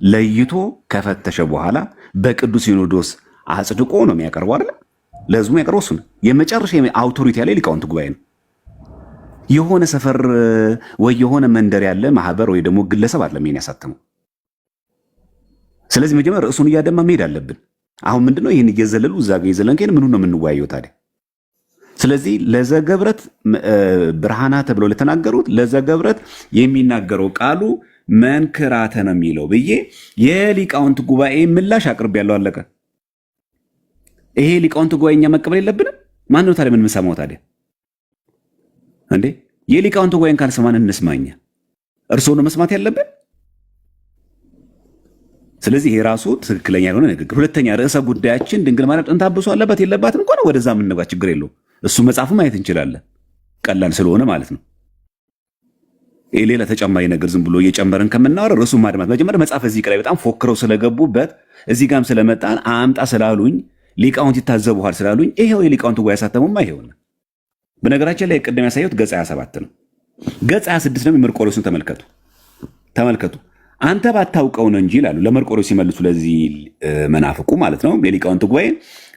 ለይቶ ከፈተሸ በኋላ በቅዱስ ሲኖዶስ አጽድቆ ነው የሚያቀርበው አይደል? ለህዝቡ የሚያቀርበው እሱ ነው። የመጨረሻ አውቶሪቲ ያለ ሊቃውንት ጉባኤ ነው። የሆነ ሰፈር ወይ የሆነ መንደር ያለ ማህበር ወይ ደግሞ ግለሰብ አይደለም ይሄን ያሳተመው። ስለዚህ መጀመሪያ ርዕሱን እያደማ መሄድ አለብን። አሁን ምንድነው ይህን እየዘለሉ እዛ ጋር የዘለን ከሄን ምኑን ነው የምንወያየው ታዲያ? ስለዚህ ለዘገብረት ብርሃና ተብለው ለተናገሩት ለዘገብረት የሚናገረው ቃሉ መንክራተ ነው የሚለው ብዬ የሊቃውንት ጉባኤ ምላሽ አቅርብ ያለው አለቀ። ይሄ ሊቃውንት ጉባኤ እኛ መቀበል የለብንም። ማን ነው ታዲያ ምን የምንሰማው ታዲያ እንዴ? የሊቃውንት ጉባኤን ካልሰማን እንስማኛ? እርስዎ ነው መስማት ያለብን። ስለዚህ ይሄ ራሱ ትክክለኛ የሆነ ንግግር። ሁለተኛ ርዕሰ ጉዳያችን ድንግል ማርያም ጥንተ አብሶ አለባት የለባትም እንኳን ወደዛ የምንገባ ችግር የለው። እሱ መጽሐፍ ማየት እንችላለን፣ ቀላል ስለሆነ ማለት ነው። ሌላ ተጨማሪ ነገር ዝም ብሎ እየጨመርን ከምናወራ ርዕሱ ማድማት መጀመሪያ መጽሐፈ ዚቅ ላይ በጣም ፎክረው ስለገቡበት እዚህ ጋም ስለመጣን አምጣ ስላሉኝ ሊቃውንት ይታዘቡሃል ስላሉኝ ይሄው የሊቃውንት ጉባኤ ያሳተሙማ ይሄውና። በነገራችን ላይ ቅድም ያሳየሁት ገጽ 27 ነው። ገጽ 26 ነው። መርቆሬዎስን ተመልከቱ። አንተ ባታውቀው ነው እንጂ ይላሉ ለመርቆሬዎስ ሲመልሱ፣ ለዚህ መናፍቁ ማለት ነው የሊቃውንት ጉባኤ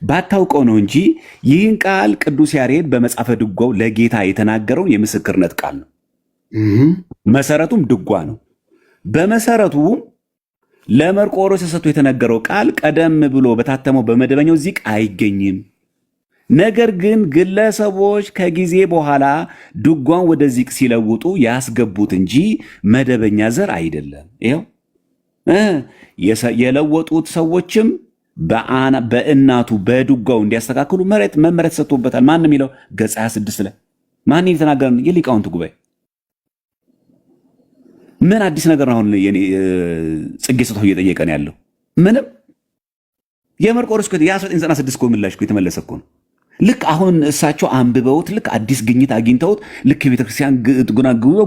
ባታውቀው ነው እንጂ ይህን ቃል ቅዱስ ያሬድ በመጽሐፈ ድጓው ለጌታ የተናገረውን የምስክርነት ቃል ነው። መሰረቱም ድጓ ነው። በመሰረቱ ለመርቆሬዎስ ተሰጥቶ የተነገረው ቃል ቀደም ብሎ በታተመው በመደበኛው ዚቅ አይገኝም። ነገር ግን ግለሰቦች ከጊዜ በኋላ ድጓን ወደ ዚቅ ሲለውጡ ያስገቡት እንጂ መደበኛ ዘር አይደለም። ይኸው የለወጡት ሰዎችም በእናቱ በድጓው እንዲያስተካክሉ መመሪያ ተሰጥቶበታል። ማን የሚለው ገጽ 26 ላይ ማን የተናገረ? የሊቃውንት ጉባኤ። ምን አዲስ ነገር ነው አሁን ጽጌ ስጦታው እየጠየቀ ነው ያለው? ምንም። የመርቆሬዎስ የ1996 እኮ ምላሽ እኮ የተመለሰ እኮ ነው። ልክ አሁን እሳቸው አንብበውት ልክ አዲስ ግኝት አግኝተውት ልክ ቤተክርስቲያን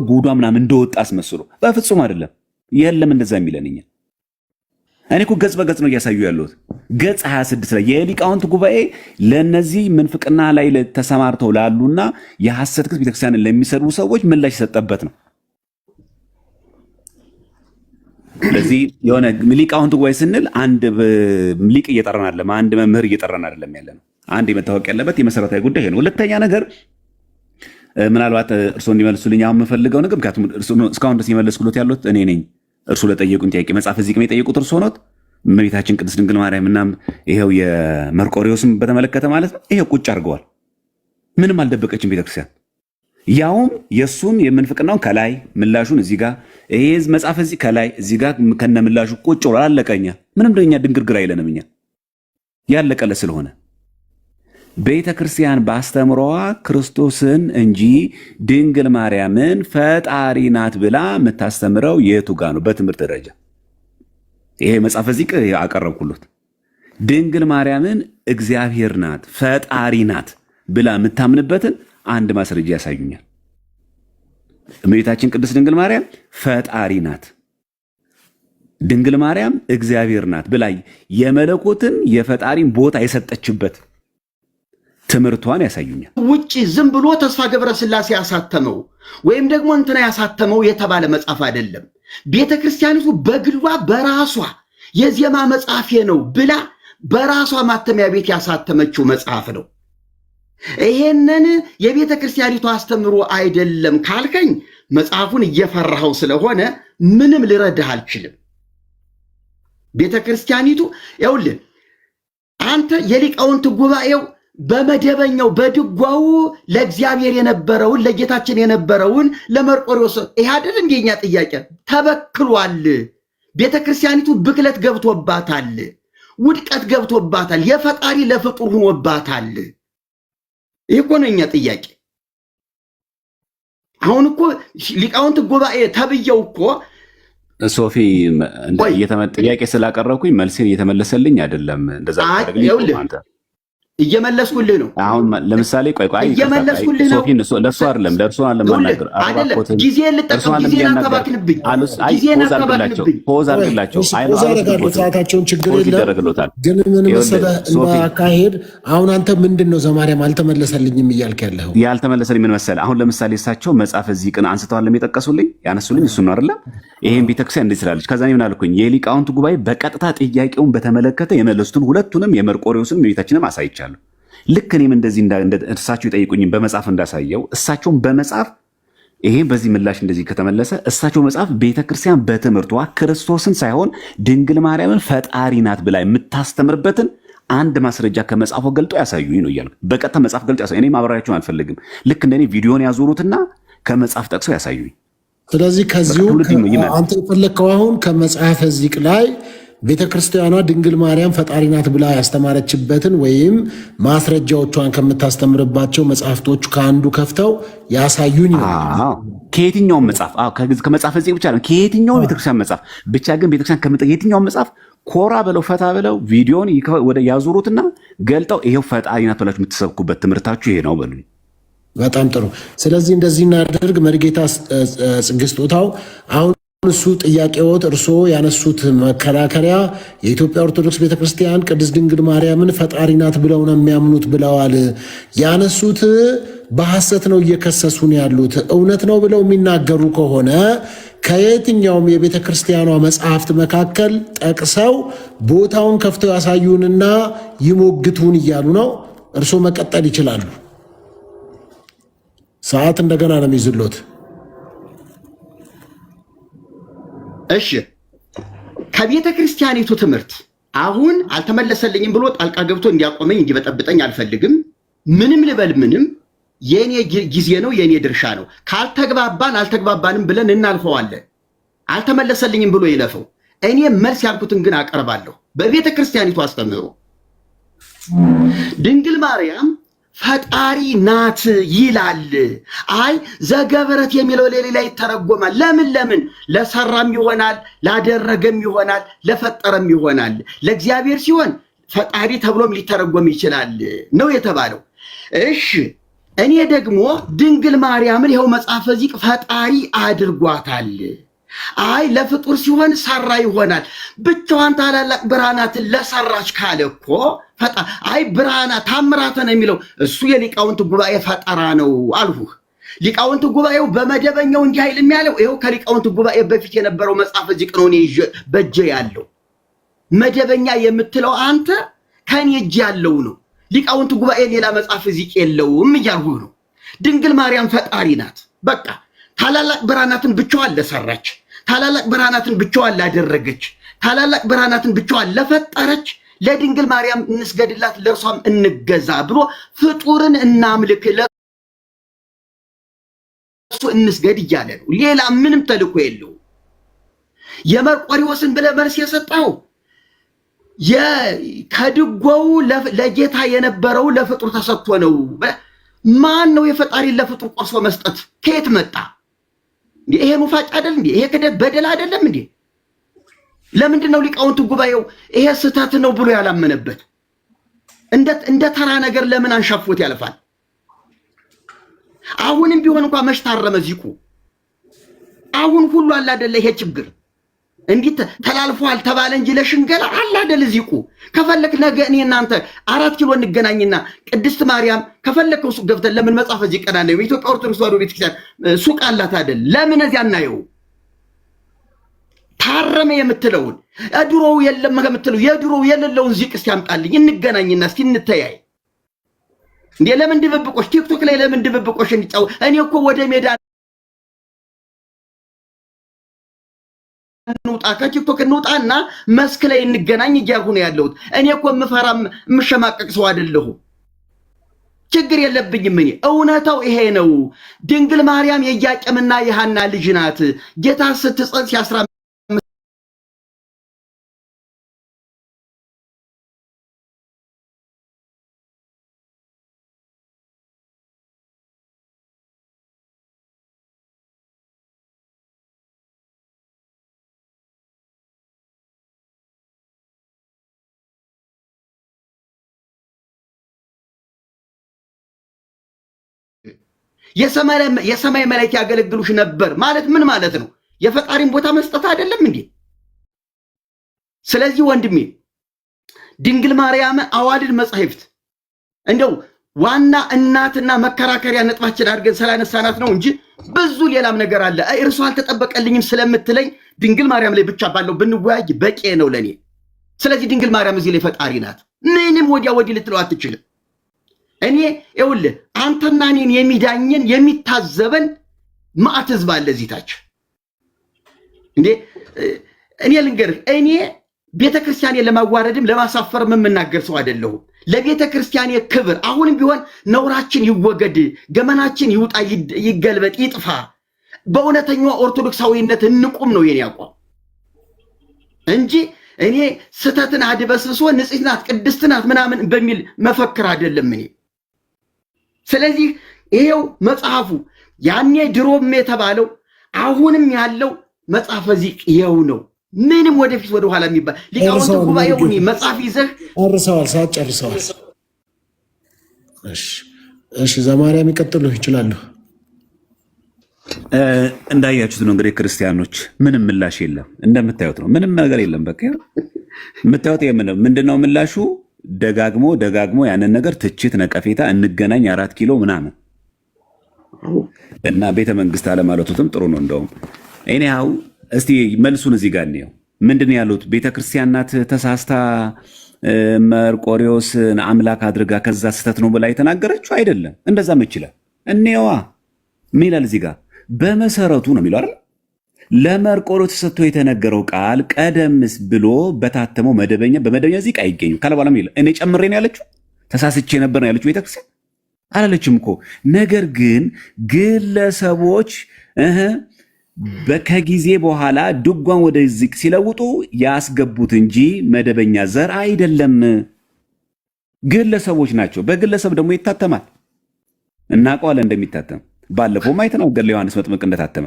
ጉዷ ምናምን እንደወጣ አስመስሎ፣ በፍጹም አይደለም። የለም እንደዛ የሚለን እኛ። እኔ እኮ ገጽ በገጽ ነው እያሳዩ ያለሁት። ገጽ 26 ላይ የሊቃውንት ጉባኤ ለነዚህ ምንፍቅና ላይ ተሰማርተው ላሉና የሐሰት ክስ ቤተክርስቲያንን ለሚሰሩ ሰዎች ምላሽ የሰጠበት ነው። ስለዚህ የሆነ ሊቃውንት ጉባኤ ስንል አንድ ሊቅ እየጠራን አይደለም፣ አንድ መምህር እየጠራን አይደለም ያለ ነው። አንድ መታወቅ ያለበት የመሰረታዊ ጉዳይ ነው። ሁለተኛ ነገር ምናልባት እርስዎ እንዲመልሱልኝ አሁን የምፈልገው ነገር፣ ምክንያቱም እስካሁን ድረስ የመለስኩሎት ያሉት እኔ ነኝ። እርሱ ለጠየቁን ጥያቄ መጽሐፈ ዚቅም የጠየቁት እርስዎ ኖት። እመቤታችን ቅድስት ድንግል ማርያም እና ይሄው የመርቆሬዎስም በተመለከተ ማለት ነው። ይሄው ቁጭ አድርገዋል። ምንም አልደበቀችም ቤተክርስቲያን። ያውም የእሱን የምንፍቅናውን ከላይ ምላሹን እዚህ ጋር ይሄ መጽሐፈ ዚቅ ከላይ እዚህ ጋር ከነ ምላሹ ቁጭ ብሎ አለቀኛ። ምንም ደኛ ድንግርግር አይለንም እኛ ያለቀለ ስለሆነ ቤተ ክርስቲያን ባስተምሮዋ ክርስቶስን እንጂ ድንግል ማርያምን ፈጣሪ ናት ብላ የምታስተምረው የቱ ጋር ነው? በትምህርት ደረጃ ይሄ መጽሐፈ ዚቅ አቀረብኩሎት። ድንግል ማርያምን እግዚአብሔር ናት ፈጣሪ ናት ብላ የምታምንበትን አንድ ማስረጃ ያሳዩኛል። እመቤታችን ቅድስት ድንግል ማርያም ፈጣሪ ናት፣ ድንግል ማርያም እግዚአብሔር ናት ብላ የመለኮትን የፈጣሪን ቦታ የሰጠችበት ትምህርቷን ያሳዩኛል። ውጪ ዝም ብሎ ተስፋ ገብረ ሥላሴ ያሳተመው ወይም ደግሞ እንትና ያሳተመው የተባለ መጽሐፍ አይደለም። ቤተ ክርስቲያኒቱ በግሏ በራሷ የዜማ መጽሐፌ ነው ብላ በራሷ ማተሚያ ቤት ያሳተመችው መጽሐፍ ነው። ይሄንን የቤተ ክርስቲያኒቱ አስተምሮ አይደለም ካልከኝ መጽሐፉን እየፈራኸው ስለሆነ ምንም ልረዳህ አልችልም። ቤተ ክርስቲያኒቱ ይኸውልህ አንተ የሊቃውንት ጉባኤው በመደበኛው በድጓው ለእግዚአብሔር የነበረውን ለጌታችን የነበረውን ለመርቆሬዎስ ይሄ አይደል እንደኛ ጥያቄ ተበክሏል። ቤተ ክርስቲያኒቱ ብክለት ገብቶባታል፣ ውድቀት ገብቶባታል፣ የፈጣሪ ለፍጡር ሆኖባታል። ይሄ እኮ ነው የኛ ጥያቄ። አሁን እኮ ሊቃውንት ጉባኤ ተብየው እኮ ሶፊ ጥያቄ ስላቀረብኩኝ መልሴን እየተመለሰልኝ አይደለም። እንደዛ አንተ እየመለስኩልህ ነው። አሁን ለምሳሌ ቆይ እየመለስኩልህ ነው። ሶፊ ለሱ አይደለም ለእርሱ አይደለም ማናገር አይደለም። ጊዜን ልጠቀም፣ ጊዜን አታባክንብኝ፣ ጊዜን አታባክንብኝ። ፖዝ አድርግላቸው። ሰዓታቸውን ችግር የለም ግን ምን መሰለህ አካሄድ። አሁን አንተ ምንድን ነው ዘማርያም አልተመለሰልኝም እያልክ ያለኸው? ያልተመለሰልኝ ምን መሰለህ፣ አሁን ለምሳሌ እሳቸው መጽሐፈ ዚቅን አንስተዋል የጠቀሱልኝ ያነሱልኝ እሱ ነው አይደለም። ይሄን ቤተክርስቲያን እንዴት ስላለች ከዛ ምን አልኩኝ፣ የሊቃውንት ጉባኤ በቀጥታ ጥያቄውን በተመለከተ የመለሱትን ሁለቱንም የመርቆሬዎስን ቤታችንም አሳይቻለሁ። ልክ እኔም እንደዚህ እሳቸው የጠይቁኝ በመጽሐፍ እንዳሳየው እሳቸውን በመጽሐፍ ይሄን በዚህ ምላሽ እንደዚህ ከተመለሰ እሳቸው መጽሐፍ ቤተክርስቲያን በትምህርቷ ክርስቶስን ሳይሆን ድንግል ማርያምን ፈጣሪ ናት ብላ የምታስተምርበትን አንድ ማስረጃ ከመጽሐፉ ገልጦ ያሳዩኝ ነው እያልኩ በቀጥታ መጽሐፍ ገልጦ ያሳዩኝ። እኔ ማብራሪያቸውን አልፈልግም። ልክ እንደኔ ቪዲዮን ያዞሩትና ከመጽሐፍ ጠቅሰው ያሳዩኝ። ስለዚህ ከዚሁ አንተ የፈለግከው አሁን ከመጽሐፈ ዚቅ ላይ ቤተ ክርስቲያኗ ድንግል ማርያም ፈጣሪ ናት ብላ ያስተማረችበትን ወይም ማስረጃዎቿን ከምታስተምርባቸው መጽሐፍቶቹ ከአንዱ ከፍተው ያሳዩኝ ነው። ከየትኛውም መጽሐፍ ከመጽሐፈ ዚቅ ብቻ ነው፣ ከየትኛውም ቤተክርስቲያን መጽሐፍ ብቻ ግን ቤተክርስቲያን የትኛውም መጽሐፍ ኮራ ብለው ፈታ ብለው ቪዲዮን ወደ ያዙሩትና ገልጠው ይሄው ፈጣሪ ናት ብላችሁ የምትሰብኩበት ትምህርታችሁ ይሄ ነው በሉኝ። በጣም ጥሩ። ስለዚህ እንደዚህ እናደርግ። መርጌታ ጽጌ ስጦታው አሁን እሱ ጥያቄዎት እርስዎ ያነሱት መከራከሪያ የኢትዮጵያ ኦርቶዶክስ ቤተክርስቲያን ቅድስት ድንግል ማርያምን ፈጣሪ ናት ብለው ነው የሚያምኑት ብለዋል። ያነሱት በሐሰት ነው እየከሰሱን ያሉት። እውነት ነው ብለው የሚናገሩ ከሆነ ከየትኛውም የቤተ ክርስቲያኗ መጽሐፍት መካከል ጠቅሰው ቦታውን ከፍተው ያሳዩንና ይሞግቱን እያሉ ነው። እርስዎ መቀጠል ይችላሉ። ሰዓት እንደገና ነው የሚይዝሎት። እሺ ከቤተ ክርስቲያኒቱ ትምህርት አሁን አልተመለሰልኝም ብሎ ጣልቃ ገብቶ እንዲያቆመኝ እንዲበጠብጠኝ አልፈልግም። ምንም ልበል ምንም የኔ ጊዜ ነው፣ የኔ ድርሻ ነው። ካልተግባባን አልተግባባንም ብለን እናልፈዋለን። አልተመለሰልኝም ብሎ ይለፈው። እኔ መልስ ያልኩትን ግን አቀርባለሁ። በቤተ ክርስቲያኒቱ አስተምህሮ ድንግል ማርያም ፈጣሪ ናት ይላል። አይ ዘገብረት የሚለው ሌላ ይተረጎማል። ለምን ለሰራም ይሆናል፣ ላደረገም ይሆናል፣ ለፈጠረም ይሆናል። ለእግዚአብሔር ሲሆን ፈጣሪ ተብሎም ሊተረጎም ይችላል ነው የተባለው። እሺ እኔ ደግሞ ድንግል ማርያምን ይኸው መጽሐፈ ዚቅ ፈጣሪ አድርጓታል። አይ ለፍጡር ሲሆን ሰራ ይሆናል። ብቻዋን ታላላቅ ብርሃናትን ለሰራች ካለ እኮ አይ ብርሃና ታምራተ ነው የሚለው እሱ የሊቃውንት ጉባኤ ፈጠራ ነው አልሁህ። ሊቃውንት ጉባኤው በመደበኛው እንዲህ አይልም ያለው ይኸው ከሊቃውንት ጉባኤ በፊት የነበረው መጽሐፈ ዚቅ ነው እኔ በእጄ ያለው። መደበኛ የምትለው አንተ ከኔ እጅ ያለው ነው። ሊቃውንት ጉባኤ ሌላ መጽሐፈ ዚቅ የለውም እያልሁህ ነው። ድንግል ማርያም ፈጣሪ ናት። በቃ ታላላቅ ብርሃናትን ብቻዋን ለሰራች፣ ታላላቅ ብርሃናትን ብቻዋን ላደረገች፣ ታላላቅ ብርሃናትን ብቻዋን ለፈጠረች ለድንግል ማርያም እንስገድላት፣ ለእርሷም እንገዛ ብሎ ፍጡርን እናምልክ፣ ለእሱ እንስገድ እያለ ነው። ሌላ ምንም ተልኮ የለው። የመርቆሪዎስን ብለህ መልስ የሰጠው ከድጓው ለጌታ የነበረው ለፍጡር ተሰጥቶ ነው። ማን ነው የፈጣሪን ለፍጡር ቆርሶ መስጠት? ከየት መጣ? ይሄ ሙፋጭ አይደል እንዴ? ይሄ ክደት በደል አይደለም እንዴ? ለምንድን ነው ሊቃውንቱ ጉባኤው ይሄ ስህተት ነው ብሎ ያላመነበት? እንደ ተራ ነገር ለምን አንሻፎት ያልፋል? አሁንም ቢሆን እንኳን መች ታረመ ዚቁ? አሁን ሁሉ አለ አይደለ ይሄ ችግር እንዲህ ተላልፏል ተባለ እንጂ ለሽንገላ አለ አይደል ዚቁ። ከፈለክ ነገ እኔ እናንተ 4 ኪሎ እንገናኝና ቅድስት ማርያም ከፈለከው ሱቅ ገብተን ለምን መጽሐፈ ዚቅ ቀና ነው የኢትዮጵያ ኦርቶዶክስ ተዋሕዶ ቤተክርስቲያን ሱቅ አላት አይደል? ለምን እዚያ እናየው? ታረመ የምትለውን ድሮው የለም ከምትለው የድሮው የሌለውን ዚቅ እስቲ ያምጣልኝ፣ እንገናኝና እስቲ እንተያይ። እንዴ ለምን ድብብቆሽ ቲክቶክ ላይ ለምን ድብብቆሽ እንጫው? እኔ እኮ ወደ ሜዳ እንውጣ፣ ከቲክቶክ እንውጣና መስክ ላይ እንገናኝ እያልኩ ነው ያለሁት። እኔ እኮ የምፈራም የምሸማቀቅ ሰው አይደለሁም። ችግር የለብኝም። እኔ እውነታው ይሄ ነው። ድንግል ማርያም የኢያቄምና የሐና ልጅ ናት። ጌታ ስትጸንስ ሲያስራ የሰማይ መላእክት ያገለግሉሽ ነበር ማለት ምን ማለት ነው? የፈጣሪን ቦታ መስጠት አይደለም እንዴ? ስለዚህ ወንድሜ ድንግል ማርያም አዋልድ መጻሕፍት እንደው ዋና እናትና መከራከሪያ ነጥባችን አድርገን ስላነሳናት ነው እንጂ ብዙ ሌላም ነገር አለ። እርሷ አልተጠበቀልኝም ስለምትለኝ ድንግል ማርያም ላይ ብቻ ባለው ብንወያይ በቂ ነው ለኔ። ስለዚህ ድንግል ማርያም እዚህ ላይ ፈጣሪ ናት። ምንም ወዲያ ወዲህ ልትለው አትችልም። እኔ ይኸውልህ አንተና እኔን የሚዳኘን የሚታዘበን ማዕት ህዝብ አለ እዚህ ታች። እንዴ እኔ ልንገርህ፣ እኔ ቤተክርስቲያኔ ለማዋረድም ለማሳፈርም የምናገር ሰው አይደለሁም። ለቤተክርስቲያኔ ክብር አሁንም ቢሆን ነውራችን ይወገድ፣ ገመናችን ይውጣ፣ ይገልበጥ፣ ይጥፋ፣ በእውነተኛው ኦርቶዶክሳዊነት እንቁም ነው የኔ አቋም እንጂ እኔ ስተትን አድበስብሶ ንጽሕት ናት ቅድስት ናት ምናምን በሚል መፈክር አይደለም እኔ። ስለዚህ ይሄው መጽሐፉ ያኔ ድሮም የተባለው አሁንም ያለው መጽሐፈ ዚቅ ይኸው ነው። ምንም ወደፊት ወደ ኋላ የሚባል ሊቃውንት ጉባኤውን መጽሐፍ ይዘህ ጨርሰዋል። ሰዓት ጨርሰዋል። እሺ ዘማርያም ይቀጥሉ ይችላሉ። እንዳያችሁት ነው እንግዲህ ክርስቲያኖች፣ ምንም ምላሽ የለም። እንደምታዩት ነው፣ ምንም ነገር የለም። በቃ የምታዩት ምንድነው ምላሹ? ደጋግሞ ያንን ነገር ትችት፣ ነቀፌታ፣ እንገናኝ 4 ኪሎ ምናምን እና ቤተ መንግስት አለማለቱትም ጥሩ ነው። እንደውም እኔ ያው እስቲ መልሱን እዚህ ጋር ነው። ምንድነው ያሉት? ቤተክርስቲያን ናት ተሳስታ መርቆሪዎስን አምላክ አድርጋ ከዛ ስተት ነው ብላ የተናገረችው አይደለም። እንደዛም ይችላል። እኔዋ ምን ይላል እዚህ ጋር? በመሰረቱ ነው የሚለው አይደል? ለመርቆሪዎስ ተሰጥቶ የተነገረው ቃል ቀደምስ ብሎ በታተመው በመደበኛ ዚቅ አይገኙ ካለ በኋላ እኔ ጨምሬ ነው ያለችው። ተሳስቼ ነበር ነው ያለችው ቤተክርስቲያን። አላለችም እኮ። ነገር ግን ግለሰቦች ከጊዜ በኋላ ድጓን ወደ ዚቅ ሲለውጡ ያስገቡት እንጂ መደበኛ ዘር አይደለም። ግለሰቦች ናቸው። በግለሰብ ደግሞ ይታተማል። እናውቀዋለን እንደሚታተም። ባለፈው አይተነው ገድለ ዮሐንስ መጥምቅ እንደታተመ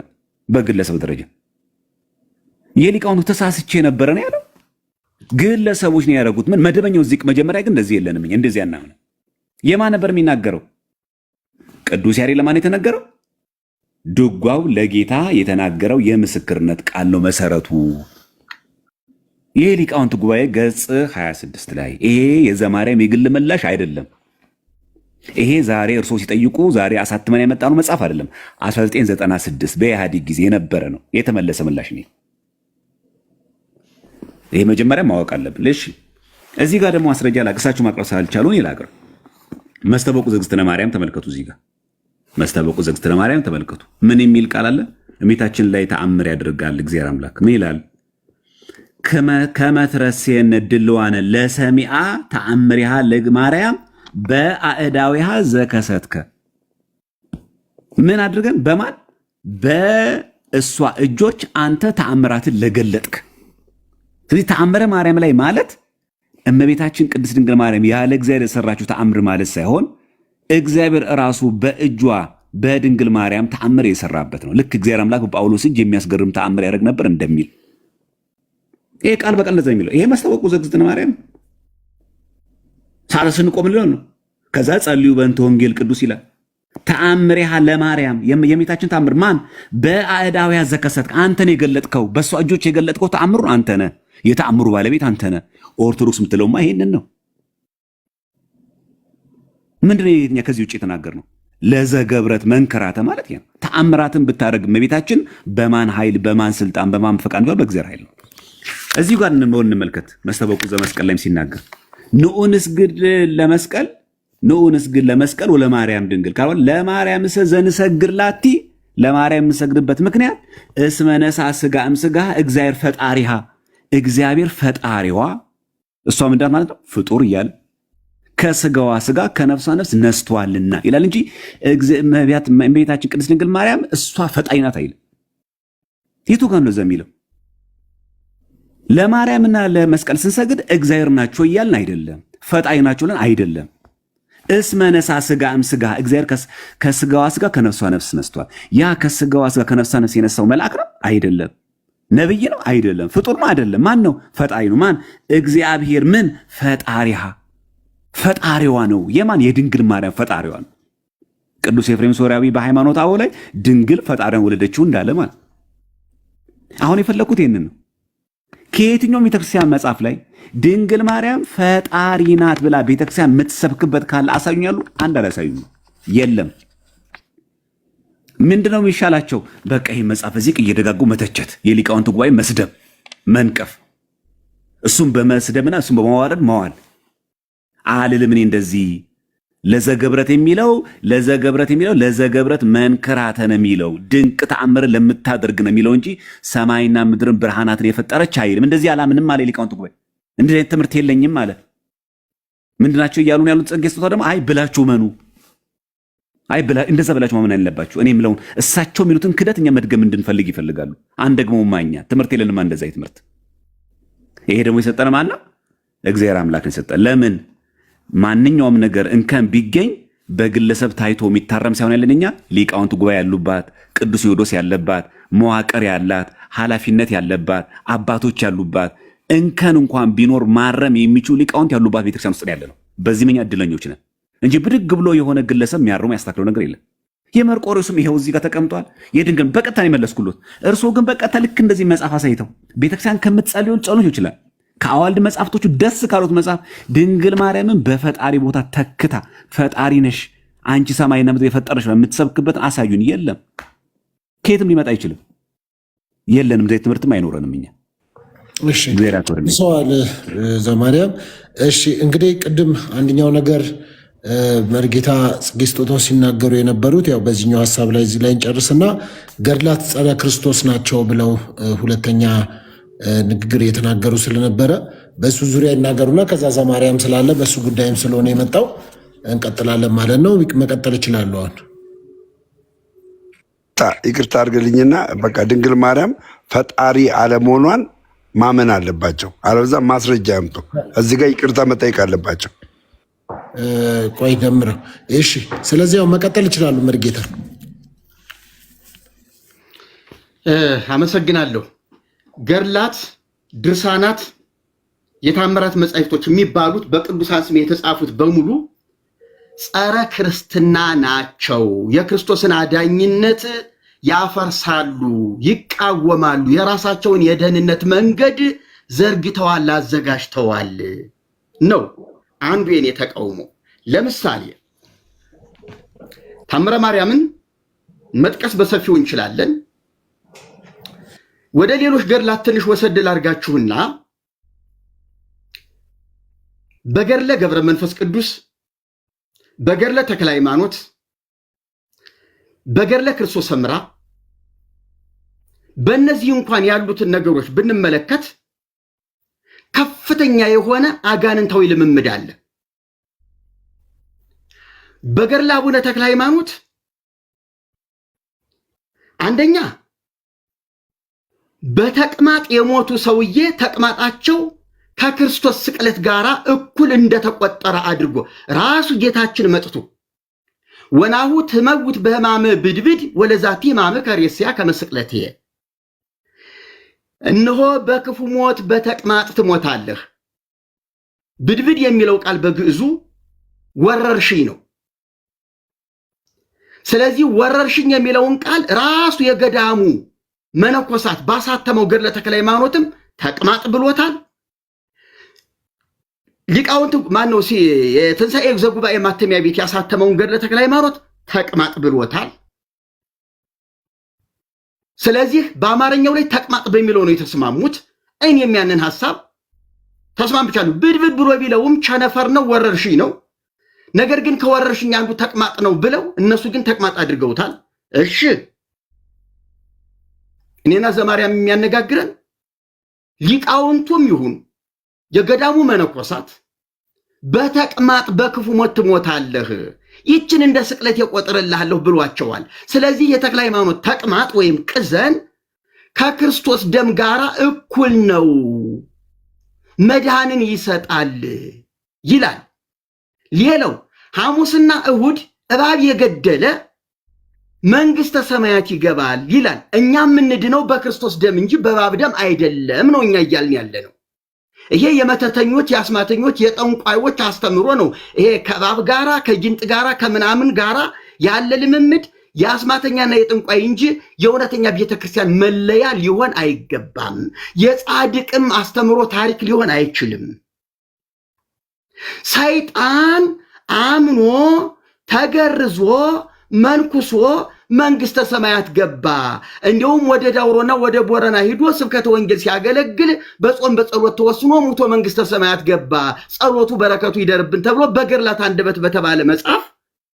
በግለሰብ ደረጃ የሊቃውንቱ ተሳስቼ ነበረ ነው ያለው። ግለሰቦች ነው ያደረጉት። ምን መደበኛው ዚቅ መጀመሪያ ግን እንደዚህ የለንም እኛ እንደዚህ ያናምን። የማን ነበር የሚናገረው? ቅዱስ ያሬድ ለማን የተነገረው? ድጓው ለጌታ የተናገረው የምስክርነት ቃል ነው መሰረቱ። ይሄ ሊቃውንት ጉባኤ ገጽ 26 ላይ ይሄ የዘማርያም የግል ምላሽ አይደለም። ይሄ ዛሬ እርሶ ሲጠይቁ ዛሬ አሳትመን ያመጣነው መጽሐፍ አይደለም። 1996 በኢህአዴግ ጊዜ የነበረ ነው የተመለሰ ምላሽ ነው። ይሄ መጀመሪያ ማወቅ አለብን። እሺ እዚህ ጋር ደግሞ ማስረጃ ላቅሳችሁ ማቅረብ ሳልቻሉ ይላቀር መስተበቁ ዘግዝትነ ማርያም ተመልከቱ። እዚህ ጋር መስተበቁ ዘግዝትነ ማርያም ተመልከቱ። ምን የሚል ቃል አለ? እመቤታችን ላይ ተአምር ያደርጋል እግዚአብሔር አምላክ። ምን ይላል? ከመትረሴን ድልዋነ ለሰሚአ ተአምሪሃ ለማርያም በአእዳዊሃ ዘከሰትከ። ምን አድርገን? በማን? በእሷ እጆች አንተ ተአምራትን ለገለጥክ። ስለዚህ ተአምረ ማርያም ላይ ማለት እመቤታችን ቅድስት ድንግል ማርያም ያለ እግዚአብሔር የሰራችው ተአምር ማለት ሳይሆን እግዚአብሔር እራሱ በእጇ በድንግል ማርያም ተአምር የሰራበት ነው። ልክ እግዚአብሔር አምላክ በጳውሎስ እጅ የሚያስገርም ተአምር ያደርግ ነበር እንደሚል ይሄ ቃል በቃል እንደዛ የሚለው ይሄ መስተበቁ ዘግዝትነ ማርያም ሳለ ስንቆም ነው። ከዛ ጸልዩ በእንተ ወንጌል ቅዱስ ይላል። ተአምሪሃ ለማርያም የእመቤታችን ተአምር ማን? በአእዳዊሃ ዘከሰትከ አንተን የገለጥከው በእሷ እጆች የገለጥከው ተአምሩን አንተ ነህ። የተአምሩ ባለቤት አንተ ነህ። ኦርቶዶክስ የምትለውማ ይሄንን ነው። ምንድነው የኛ ከዚህ ውጭ የተናገርነው? ለዘገብረት መንከራተ ማለት ነው። ተአምራትን ብታደርግ እመቤታችን በማን ኃይል፣ በማን ስልጣን፣ በማን ፈቃድ? በእግዚአብሔር ኃይል ነው። እዚሁ ጋር እንመልከት። መስተበቁ ዘመስቀል ላይም ሲናገር ንዑንስግድ ለመስቀል ንዑንስግድ ለመስቀል ወለማርያም ድንግል ካልሆነ ለማርያም ዘንሰግድ ላቲ ለማርያም የምሰግድበት ምክንያት እስመ ነሣ ሥጋ እምሥጋ እግዚአብሔር ፈጣሪሃ እግዚአብሔር ፈጣሪዋ እሷ ምንድን ማለት ነው? ፍጡር እያለ ከስጋዋ ስጋ ከነፍሷ ነፍስ ነስቷልና ይላል እንጂ እመቤታችን ቅድስት ድንግል ማርያም እሷ ፈጣሪ ናት አይልም። የቱ ጋር ነው የሚለው? ለማርያምና ለመስቀል ስንሰግድ እግዚአብሔር ናቸው እያልን አይደለም፣ ፈጣሪ ናቸው ለን አይደለም። እስመ ነሣ ሥጋ እምሥጋ እግዚአብሔር ከስጋዋ ስጋ ከነፍሷ ነፍስ ነስቷል። ያ ከስጋዋ ስጋ ከነፍሷ ነፍስ የነሳው መልአክ ነው አይደለም። ነብይ ነው አይደለም። ፍጡር ነው አይደለም። ማን ነው? ፈጣሪ ነው። ማን? እግዚአብሔር ምን? ፈጣሪሃ ፈጣሪዋ ነው። የማን? የድንግል ማርያም ፈጣሪዋ ነው። ቅዱስ ኤፍሬም ሶርያዊ በሃይማኖተ አበው ላይ ድንግል ፈጣሪዋን ወለደችው እንዳለ ማለት። አሁን የፈለኩት ይህንን ነው። ከየትኛውም ቤተክርስቲያን መጽሐፍ ላይ ድንግል ማርያም ፈጣሪ ናት ብላ ቤተክርስቲያን የምትሰብክበት ካለ አሳዩኛሉ። አንድ አላሳዩኝ። የለም። ምንድነው የሚሻላቸው? በቃ ይህ መጽሐፍ እዚህ እየደጋጉ መተቸት፣ የሊቃውንት ጉባኤ መስደብ፣ መንቀፍ፣ እሱም በመስደብና እሱም በማዋረድ መዋል። አልልም እኔ እንደዚህ ለዘገብረት የሚለው ለዘገብረት መንከራተ ነው የሚለው ድንቅ ተአምርን ለምታደርግ ነው የሚለው እንጂ ሰማይና ምድርን ብርሃናትን የፈጠረች አይልም። እንደዚህ አላምንም አለ ሊቃውንት ጉባኤ። እንደዚህ አይነት ትምህርት የለኝም አለ። ምንድናቸው እያሉን ያሉት? ጽጌ ስጦታ ደግሞ አይ ብላችሁ መኑ፣ አይ እንደዛ ብላችሁ ማመን አለባችሁ። እኔ የምለውን እሳቸው የሚሉትን ክደት እኛ መድገም እንድንፈልግ ይፈልጋሉ። አንድ ደግሞ ማኛ ትምህርት የለንም እንደዛ ትምህርት። ይሄ ደግሞ የሰጠን ማን ነው? እግዚአብሔር አምላክ የሰጠን። ለምን ማንኛውም ነገር እንከን ቢገኝ በግለሰብ ታይቶ የሚታረም ሳይሆን ያለን እኛ ሊቃውንት ጉባኤ ያሉባት፣ ቅዱስ ሲኖዶስ ያለባት፣ መዋቅር ያላት፣ ኃላፊነት ያለባት፣ አባቶች ያሉባት፣ እንከን እንኳን ቢኖር ማረም የሚችሉ ሊቃውንት ያሉባት ቤተክርስቲያን ውስጥ ያለ ነው። በዚህ መኛ እድለኞች ነን እንጂ ብድግ ብሎ የሆነ ግለሰብ የሚያርሙ ያስተካክለው ነገር የለም። የመርቆሬዎስም ይሄው እዚህ ጋር ተቀምጧል። የድንግል በቀጥታ ነው የመለስኩሎት። እርስዎ ግን በቀጥታ ልክ እንደዚህ መጽሐፍ አሳይተው ቤተክርስቲያን ከምትጸልዩ ጸሎት ይችላል። ከአዋልድ መጽሐፍቶቹ ደስ ካሉት መጽሐፍ ድንግል ማርያምን በፈጣሪ ቦታ ተክታ ፈጣሪ ነሽ አንቺ ሰማይና ምድር የፈጠረሽ የምትሰብክበትን አሳዩን። የለም፣ ከየትም ሊመጣ አይችልም። የለንም፣ ዘይ ትምህርትም አይኖረንም እኛ። እሺ ሰዋል ዘማርያም። እሺ እንግዲህ ቅድም አንደኛው ነገር መርጌታ ጽጌ ስጦታው ሲናገሩ የነበሩት ያው በዚህኛው ሀሳብ ላይ እዚህ ላይ እንጨርስና ገድላት ጸረ ክርስቶስ ናቸው ብለው ሁለተኛ ንግግር የተናገሩ ስለነበረ በሱ ዙሪያ ይናገሩና ከዛ ዘማርያም ስላለ በሱ ጉዳይም ስለሆነ የመጣው እንቀጥላለን ማለት ነው። መቀጠል እችላለሁ አሁን። ይቅርታ አድርግልኝና በቃ ድንግል ማርያም ፈጣሪ አለመሆኗን ማመን አለባቸው። አለበዛ ማስረጃ ያምጡ። እዚህ ጋር ይቅርታ መጠየቅ አለባቸው። ቆይ ደምረው። እሺ፣ ስለዚህ ያው መቀጠል ይችላሉ። መርጌታ አመሰግናለሁ። ገድላት፣ ድርሳናት፣ የታምራት መጻሕፍቶች የሚባሉት በቅዱሳን ስም የተጻፉት በሙሉ ጸረ ክርስትና ናቸው። የክርስቶስን አዳኝነት ያፈርሳሉ፣ ይቃወማሉ። የራሳቸውን የደህንነት መንገድ ዘርግተዋል፣ አዘጋጅተዋል ነው አንዱ የኔ ተቃውሞ። ለምሳሌ ታምረ ማርያምን መጥቀስ በሰፊው እንችላለን። ወደ ሌሎች ገድላት ትንሽ ወሰድ ላድርጋችሁና በገድለ ገብረ መንፈስ ቅዱስ፣ በገድለ ተክለ ሃይማኖት፣ በገድለ ክርስቶስ ሰምራ በእነዚህ እንኳን ያሉትን ነገሮች ብንመለከት ከፍተኛ የሆነ አጋንንታዊ ልምምድ አለ። በገድለ አቡነ ተክለ ሃይማኖት አንደኛ በተቅማጥ የሞቱ ሰውዬ ተቅማጣቸው ከክርስቶስ ስቅለት ጋር እኩል እንደተቆጠረ አድርጎ ራሱ ጌታችን መጥቶ ወናሁ ትመውት በሕማመ ብድብድ ወለዛቲ ሕማመ ከሬስያ ከመስቅለትየ፣ እነሆ በክፉ ሞት በተቅማጥ ትሞታለህ። ብድብድ የሚለው ቃል በግዕዙ ወረርሽኝ ነው። ስለዚህ ወረርሽኝ የሚለውን ቃል ራሱ የገዳሙ መነኮሳት ባሳተመው ገድለ ተክለ ሃይማኖትም ተቅማጥ ብሎታል። ሊቃውንት ማነው የትንሣኤ ዘጉባኤ ማተሚያ ቤት ያሳተመውን ገድለ ተክለ ሃይማኖት ተቅማጥ ብሎታል። ስለዚህ በአማርኛው ላይ ተቅማጥ በሚለው ነው የተስማሙት። እኔም ያንን ሐሳብ ተስማምቻለሁ። ብድብድ ብሎ ቢለውም ቸነፈር ነው፣ ወረርሽኝ ነው። ነገር ግን ከወረርሽኝ አንዱ ተቅማጥ ነው ብለው እነሱ ግን ተቅማጥ አድርገውታል። እሺ እኔና ዘማርያም የሚያነጋግረን ሊቃውንቱም ይሁን የገዳሙ መነኮሳት በተቅማጥ በክፉ ሞት ትሞታለህ፣ ይችን እንደ ስቅለት የቆጥርልሃለሁ ብሏቸዋል። ስለዚህ የተክለ ሃይማኖት ተቅማጥ ወይም ቅዘን ከክርስቶስ ደም ጋር እኩል ነው፣ መድኃንን ይሰጣል ይላል። ሌላው ሐሙስና እሁድ እባብ የገደለ መንግሥተ ሰማያት ይገባል ይላል። እኛ የምንድነው በክርስቶስ ደም እንጂ በእባብ ደም አይደለም ነው እኛ እያልን ያለ ነው። ይሄ የመተተኞች የአስማተኞች የጠንቋዮች አስተምሮ ነው። ይሄ ከእባብ ጋራ ከጊንጥ ጋራ ከምናምን ጋራ ያለ ልምምድ የአስማተኛና የጠንቋይ እንጂ የእውነተኛ ቤተክርስቲያን መለያ ሊሆን አይገባም። የጻድቅም አስተምሮ ታሪክ ሊሆን አይችልም። ሰይጣን አምኖ ተገርዞ መንኩሶ መንግሥተ ሰማያት ገባ። እንዲሁም ወደ ዳውሮና ወደ ቦረና ሂዶ ስብከተ ወንጌል ሲያገለግል በጾም በጸሎት ተወስኖ ሙቶ መንግሥተ ሰማያት ገባ። ጸሎቱ በረከቱ ይደርብን ተብሎ በገድላት አንደበት በተባለ መጽሐፍ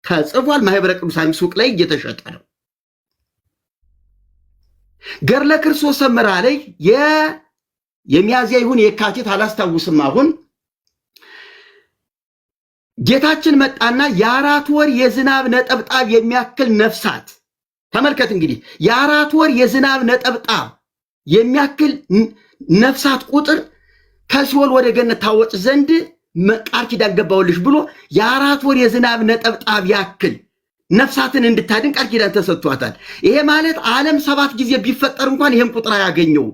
ተጽፏል። ማኅበረ ቅዱሳን ሱቅ ላይ እየተሸጠ ነው። ገድለ ክርስቶስ ሰምራ ላይ የሚያዝያ ይሁን የካቲት አላስታውስም አሁን ጌታችን መጣና የ4 ወር የዝናብ ነጠብጣብ የሚያክል ነፍሳት ተመልከት። እንግዲህ የ4 ወር የዝናብ ነጠብጣብ የሚያክል ነፍሳት ቁጥር ከሲኦል ወደ ገነት ታወጭ ዘንድ ቃል ኪዳን ገባሁልሽ ብሎ የ4 ወር የዝናብ ነጠብጣብ ያክል ነፍሳትን እንድታድን ቃል ኪዳን ተሰጥቷታል። ይሄ ማለት ዓለም 7 ጊዜ ቢፈጠር እንኳን ይሄን ቁጥር አያገኘው።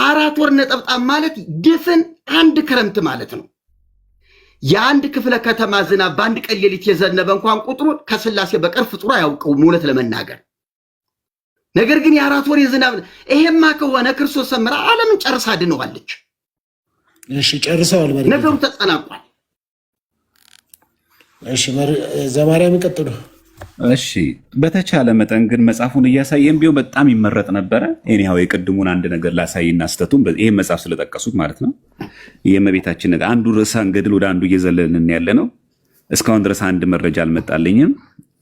4 ወር ነጠብጣብ ማለት ድፍን አንድ ክረምት ማለት ነው። የአንድ ክፍለ ከተማ ዝናብ በአንድ ቀን ሌሊት የዘነበ እንኳን ቁጥሩ ከስላሴ በቀር ፍጡር አያውቀውም እውነት ለመናገር። ነገር ግን የ4 ወር የዝናብ ይሄማ ከሆነ ክርስቶስ ሰምራ ዓለምን ጨርሳ አድነዋለች። እሺ ጨርሰዋል። ነገሩ ተጠናቋል። እሺ ዘማርያም ይቀጥሉ። እሺ በተቻለ መጠን ግን መጽሐፉን እያሳየን ቢሆን በጣም ይመረጥ ነበረ። እኔው የቅድሙን አንድ ነገር ላሳይና ስተቱም ይሄን መጽሐፍ ስለጠቀሱት ማለት ነው። የእመቤታችን ነገር አንዱ ርዕሰ ገድል ወደ አንዱ እየዘለልን ያለ ነው። እስካሁን ድረስ አንድ መረጃ አልመጣልኝም።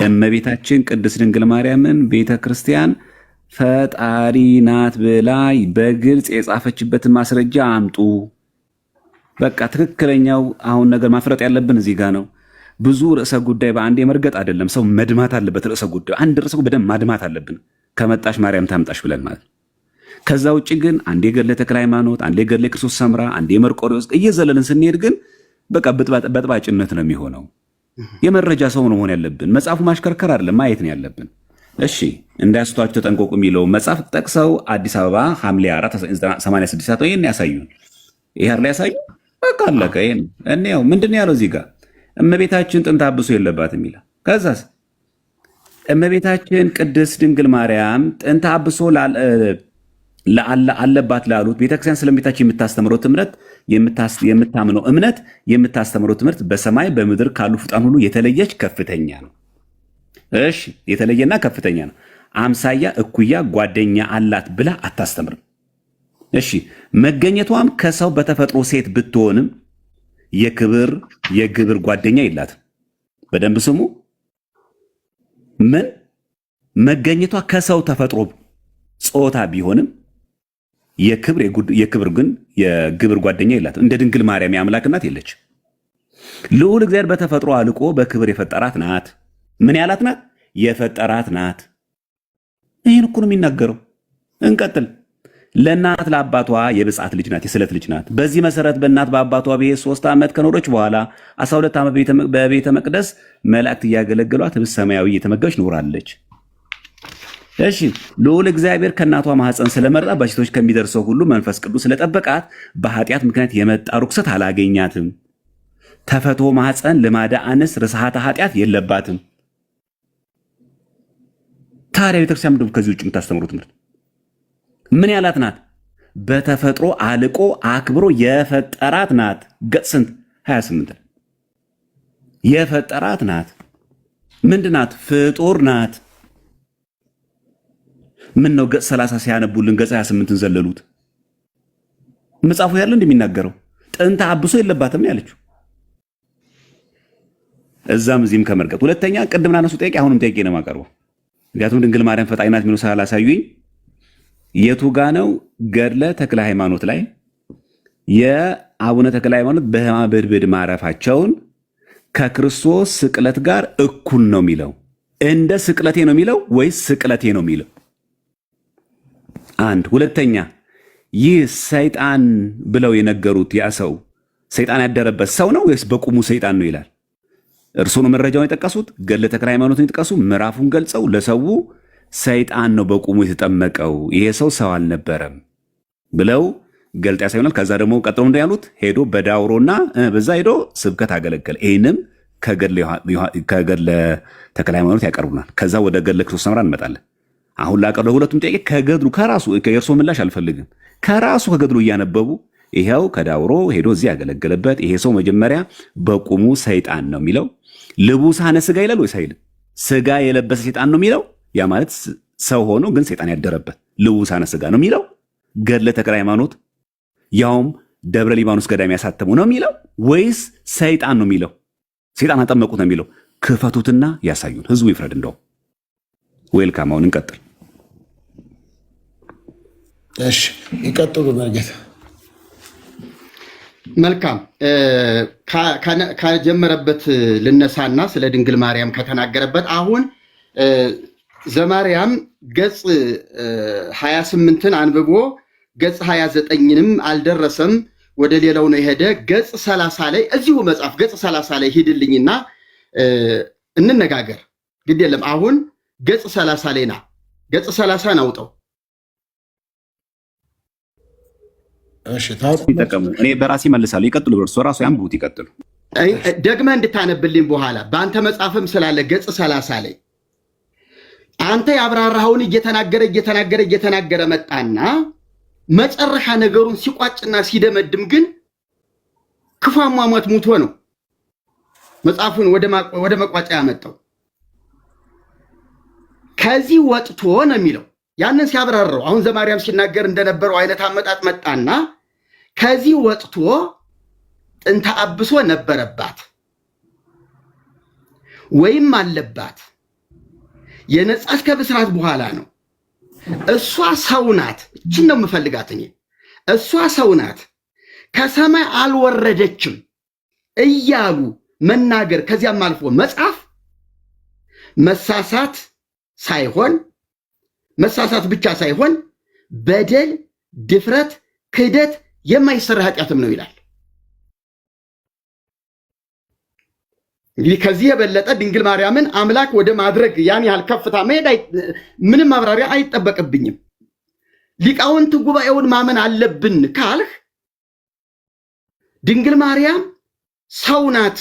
እመቤታችን ቅድስት ድንግል ማርያምን ቤተክርስቲያን ፈጣሪ ናት ብላ በግልጽ የጻፈችበትን ማስረጃ አምጡ። በቃ ትክክለኛው አሁን ነገር ማፍረጥ ያለብን እዚህ ጋር ነው። ብዙ ርዕሰ ጉዳይ በአንድ የመርገጥ አይደለም። ሰው መድማት አለበት። ርዕሰ ጉዳይ አንድ ርዕሰ በደንብ ማድማት አለብን። ከመጣሽ ማርያም ታምጣሽ ብለን ማለት። ከዛ ውጭ ግን አንዴ ገድለ ተክለ ሃይማኖት፣ አንዴ ገድለ ክርስቶስ ሰምራ፣ አንዴ መርቆሬዎስ እየዘለልን ስንሄድ ግን በቃ በጥባጭነት ነው የሚሆነው። የመረጃ ሰው ነው መሆን ያለብን። መጽሐፉ ማሽከርከር አይደለም ማየት ነው ያለብን። እሺ እንዳያስቷችሁ ተጠንቀቁ የሚለው መጽሐፍ ጠቅሰው አዲስ አበባ ሐምሌ 4 1986 ይሄን ያሳዩን። ይሄ ላይ ያሳዩ በቃ አለቀ። ይሄን እኔው ምንድነው ያለው እዚህ ጋር እመቤታችን ጥንተ አብሶ የለባትም ይላል። ከዛስ እመቤታችን ቅድስት ድንግል ማርያም ጥንተ አብሶ አለባት ላሉት ቤተክርስቲያን ስለእመቤታችን የምታስተምረው ትምህርት የምታምነው እምነት የምታስተምረው ትምህርት በሰማይ በምድር ካሉ ፍጡራን ሁሉ የተለየች ከፍተኛ ነው። እሺ የተለየና ከፍተኛ ነው። አምሳያ እኩያ ጓደኛ አላት ብላ አታስተምርም። እሺ መገኘቷም ከሰው በተፈጥሮ ሴት ብትሆንም የግብር ጓደኛ የላትም። በደንብ ስሙ። ምን መገኘቷ ከሰው ተፈጥሮ ጾታ ቢሆንም የግብር ጓደኛ የላትም። እንደ ድንግል ማርያም የአምላክ እናት የለች። ልዑል እግዚአብሔር በተፈጥሮ አልቆ በክብር የፈጠራት ናት። ምን ያላት ናት? የፈጠራት ናት። ይህን እኮ ነው የሚናገረው። እንቀጥል። ለእናት ለአባቷ የብፅዓት ልጅ ናት፣ የስለት ልጅ ናት። በዚህ መሰረት በእናት በአባቷ ቤት 3 ዓመት ከኖረች በኋላ 12 ዓመት በቤተ መቅደስ መላእክት እያገለገሏት ህብስተ ሰማያዊ እየተመገበች ኖራለች። እሺ ልዑል እግዚአብሔር ከእናቷ ማህፀን ስለመረጣ በሴቶች ከሚደርሰው ሁሉ መንፈስ ቅዱስ ስለጠበቃት በኃጢአት ምክንያት የመጣ ርኩሰት አላገኛትም። ተፈቶ ማህፀን ልማደ አንስ ርስሐተ ኃጢአት የለባትም። ታዲያ ቤተክርስቲያን ምንድን ነው ከዚህ ውጭ የምታስተምሩት ትምህርት? ምን ያላት ናት? በተፈጥሮ አልቆ አክብሮ የፈጠራት ናት። ገጽ ስንት? 28 የፈጠራት ናት። ምንድን ናት? ፍጡር ናት። ምን ነው ገጽ 30 ሲያነቡልን ገጽ 28ን ዘለሉት? መጽሐፉ ያለ እንደሚናገረው ጥንተ አብሶ የለባትም ነው ያለችው። እዛም እዚህም ከመርገጥ። ሁለተኛ ቅድም ናነሱ ጠይቄ አሁንም ጠይቄ ነው የማቀርበው። ምክንያቱም ድንግል ማርያም ፈጣሪ ናት የሚለው ስላላሳዩኝ የቱ ጋ ነው ገድለ ተክለ ሃይማኖት ላይ የአቡነ ተክለ ሃይማኖት በሕማመ ብድብድ ማረፋቸውን ከክርስቶስ ስቅለት ጋር እኩል ነው የሚለው? እንደ ስቅለቴ ነው የሚለው ወይስ ስቅለቴ ነው የሚለው? አንድ። ሁለተኛ ይህ ሰይጣን ብለው የነገሩት ያ ሰው ሰይጣን ያደረበት ሰው ነው ወይስ በቁሙ ሰይጣን ነው ይላል? እርሱ ነው መረጃውን የጠቀሱት። ገድለ ተክለ ሃይማኖትን የጠቀሱ ምዕራፉን ገልጸው ለሰው ሰይጣን ነው በቁሙ የተጠመቀው፣ ይሄ ሰው አልነበረም ብለው ገልጥ ያሳዩናል። ከዛ ደግሞ ቀጥሎ እንደ ያሉት ሄዶ በዳውሮና በዛ ሄዶ ስብከት አገለገለ። ይህንም ከገድለ ተክለ ሃይማኖት ያቀርቡናል። ከዛ ወደ ገድለ ክርስቶስ ሰምራ እንመጣለን። አሁን ላቀርበው ሁለቱም ጥያቄ ከገድሉ ከራሱ የእርሶ ምላሽ አልፈልግም። ከራሱ ከገድሉ እያነበቡ ይሄው ከዳውሮ ሄዶ እዚህ ያገለገለበት ይሄ ሰው መጀመሪያ በቁሙ ሰይጣን ነው የሚለው ልቡሳነ ስጋ ይላል ወይስ አይልም? ስጋ የለበሰ ሰይጣን ነው የሚለው ያ ማለት ሰው ሆኖ ግን ሰይጣን ያደረበት ልቡሳነ ስጋ ነው የሚለው ገድለ ተክለ ሃይማኖት ያውም ደብረ ሊባኖስ ገዳም ያሳተሙ ነው የሚለው ወይስ ሰይጣን ነው የሚለው? ሰይጣን አጠመቁት ነው የሚለው? ክፈቱትና ያሳዩን፣ ህዝቡ ይፍረድ። እንደው ዌልካም። አሁን እንቀጥል። እሺ ይቀጥሉ መርጌታ። መልካም ከጀመረበት ልነሳና ስለ ድንግል ማርያም ከተናገረበት አሁን ዘማርያም ገጽ 28ን አንብቦ ገጽ 29ንም አልደረሰም፣ ወደ ሌላው ነው የሄደ። ገጽ 30 ላይ እዚሁ መጽሐፍ ገጽ 30 ላይ ሂድልኝና እንነጋገር። ግድ የለም አሁን ገጽ 30 ላይ ና፣ ገጽ 30 አውጣው። እሺ ታውቁ። እኔ በራሴ መልሳለሁ። ይቀጥሉ፣ እርሶ ራሱ ያንብቡት፣ ይቀጥሉ። ደግመህ እንድታነብልኝ በኋላ በአንተ መጽሐፍም ስላለ ገጽ 30 ላይ አንተ ያብራራኸውን እየተናገረ መጣና መጨረሻ ነገሩን ሲቋጭና ሲደመድም ግን ክፉ አሟሟት ሙቶ ነው መጽሐፉን ወደ መቋጫ ያመጣው። ከዚህ ወጥቶ ነው የሚለው ያንን ሲያብራራው። አሁን ዘማርያም ሲናገር እንደነበረው አይነት አመጣጥ መጣና ከዚህ ወጥቶ ጥንተ አብሶ ነበረባት ወይም አለባት የነጻች ከብስራት በኋላ ነው። እሷ ሰው ናት። እችን ነው የምፈልጋት እኔ። እሷ ሰው ናት ከሰማይ አልወረደችም እያሉ መናገር ከዚያም አልፎ መጻፍ መሳሳት ብቻ ሳይሆን በደል፣ ድፍረት፣ ክህደት የማይሰራ ኃጢአትም ነው ይላል። እንግዲህ ከዚህ የበለጠ ድንግል ማርያምን አምላክ ወደ ማድረግ ያን ያህል ከፍታ መሄድ ምንም ማብራሪያ አይጠበቅብኝም። ሊቃውንት ጉባኤውን ማመን አለብን ካልህ ድንግል ማርያም ሰው ናት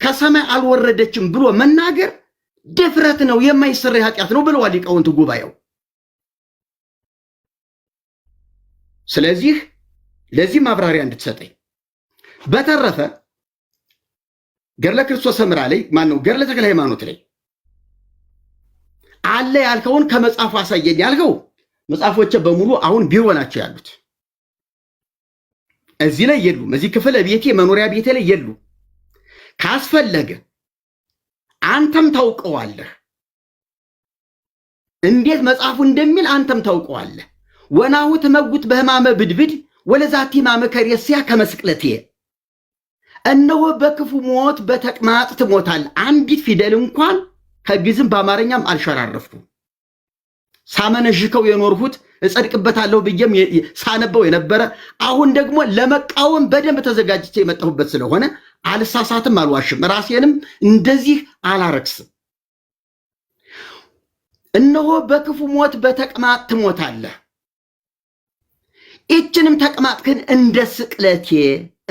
ከሰማይ አልወረደችም ብሎ መናገር ድፍረት ነው፣ የማይሰራ ኃጢአት ነው ብለዋል ሊቃውንት ጉባኤው። ስለዚህ ለዚህ ማብራሪያ እንድትሰጠኝ። በተረፈ ገድለ ክርስቶስ ሰምራ ላይ ገድለ ተክለ ሃይማኖት ላይ አለ ያልከውን ከመጽሐፉ አሳየኝ ያልከው መጽሐፎች በሙሉ አሁን ቢሮ ናቸው ያሉት። እዚህ ላይ የሉም። እዚህ ክፍለ ቤቴ መኖሪያ ቤቴ ላይ የሉ። ካስፈለገ አንተም ታውቀዋለህ፣ እንዴት መጽሐፉ እንደሚል አንተም ታውቀዋለህ። ወናሁ ትመጉት በህማመ ብድብድ ወለዛቲ ማመከሪያ ከመስቅለቴ፣ እነሆ በክፉ ሞት በተቅማጥ ትሞታል። አንዲት ፊደል እንኳን ከግዕዝም በአማርኛም አልሸራረፍኩም። ሳመነዥከው የኖርሁት እጸድቅበታለሁ ብዬም ሳነበው የነበረ አሁን ደግሞ ለመቃወም በደንብ ተዘጋጅቼ የመጣሁበት ስለሆነ አልሳሳትም፣ አልዋሽም፣ ራሴንም እንደዚህ አላረክስም። እነሆ በክፉ ሞት በተቅማጥ ትሞታለህ። ይህችንም ተቅማጥ ግን እንደ ስቅለቴ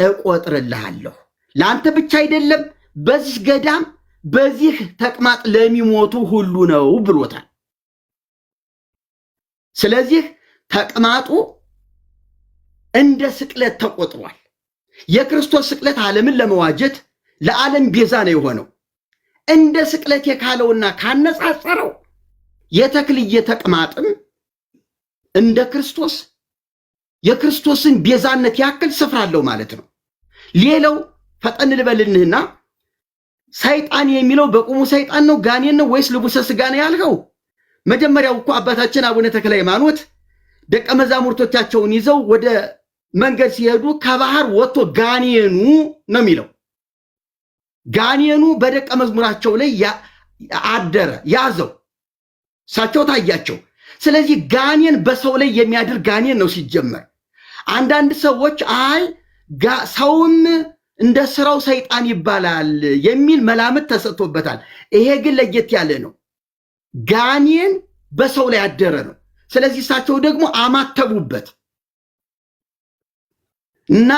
እቆጥርልሃለሁ። ለአንተ ብቻ አይደለም፣ በዚህ ገዳም በዚህ ተቅማጥ ለሚሞቱ ሁሉ ነው ብሎታል። ስለዚህ ተቅማጡ እንደ ስቅለት ተቆጥሯል። የክርስቶስ ስቅለት ዓለምን ለመዋጀት ለዓለም ቤዛ ነው የሆነው። እንደ ስቅለት ካለውና ካነጻጸረው የተክልየ ተቅማጥም እንደ ክርስቶስ የክርስቶስን ቤዛነት ያክል ስፍራ አለው ማለት ነው። ሌላው ፈጠን ልበልንህና ሰይጣን የሚለው በቁሙ ሰይጣን ነው ጋኔን ነው ወይስ ልቡሰ ሥጋ ነው ያልከው? መጀመሪያው እኮ አባታችን አቡነ ተክለ ሃይማኖት ደቀ መዛሙርቶቻቸውን ይዘው ወደ መንገድ ሲሄዱ ከባህር ወጥቶ ጋኔኑ ነው የሚለው። ጋኔኑ በደቀ መዝሙራቸው ላይ አደረ፣ ያዘው፣ እሳቸው ታያቸው። ስለዚህ ጋኔን በሰው ላይ የሚያድር ጋኔን ነው ሲጀመር። አንዳንድ ሰዎች ሰውም እንደ ስራው ሰይጣን ይባላል የሚል መላምት ተሰጥቶበታል። ይሄ ግን ለየት ያለ ነው። ጋኔን በሰው ላይ ያደረ ነው። ስለዚህ እሳቸው ደግሞ አማተቡበት እና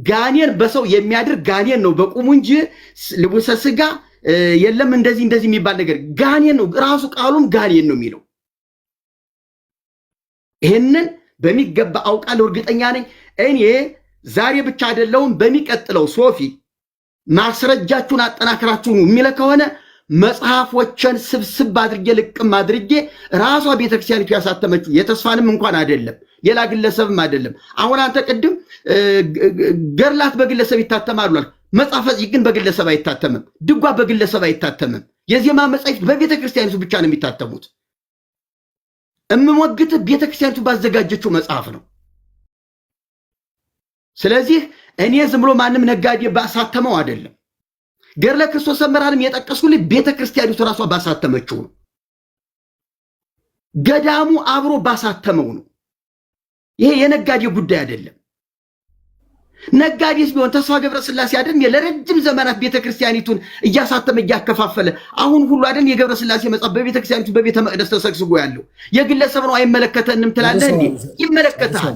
ጋኔን በሰው የሚያድር ጋኔን ነው በቁሙ እንጂ ልቡሰ ሥጋ የለም እንደዚህ የሚባል ነገር ጋኔን ነው። ራሱ ቃሉም ጋኔን ነው የሚለው። ይህንን በሚገባ አውቃለሁ፣ እርግጠኛ ነኝ። እኔ ዛሬ ብቻ አይደለሁም፣ በሚቀጥለው ሶፊ ማስረጃችሁን አጠናክራችሁ የሚለ ከሆነ መጽሐፎችን ስብስብ አድርጌ ልቅም አድርጌ ራሷ ቤተክርስቲያኒቱ ያሳተመችው የተስፋንም እንኳን አይደለም ሌላ ግለሰብም አይደለም። አሁን አንተ ቅድም ገርላት በግለሰብ ይታተማሉ አልክ። መጽሐፈ ግን በግለሰብ አይታተምም። ድጓ በግለሰብ አይታተምም። የዜማ መጻሕፍት በቤተክርስቲያኒቱ ብቻ ነው የሚታተሙት። እምሞግት ቤተክርስቲያኒቱ ባዘጋጀችው መጽሐፍ ነው። ስለዚህ እኔ ዝም ብሎ ማንም ነጋዴ ባሳተመው አይደለም። ገድለ ክርስቶስ ሰምራንም የጠቀስኩልህ ቤተክርስቲያኒቱ ራሷ ባሳተመችው ነው። ገዳሙ አብሮ ባሳተመው ነው። ይሄ የነጋዴ ጉዳይ አይደለም። ነጋዴስ ቢሆን ተስፋ ገብረ ሥላሴ አይደል ለረጅም ዘመናት ቤተክርስቲያኒቱን እያሳተመ እያከፋፈለ አሁን ሁሉ አይደል የገብረ ሥላሴ መጽሐፍ በቤተክርስቲያኒቱ በቤተ መቅደስ ተሰግስጎ ያለው የግለሰብ ነው። አይመለከተንም ትላለህ እንዴ? ይመለከታል።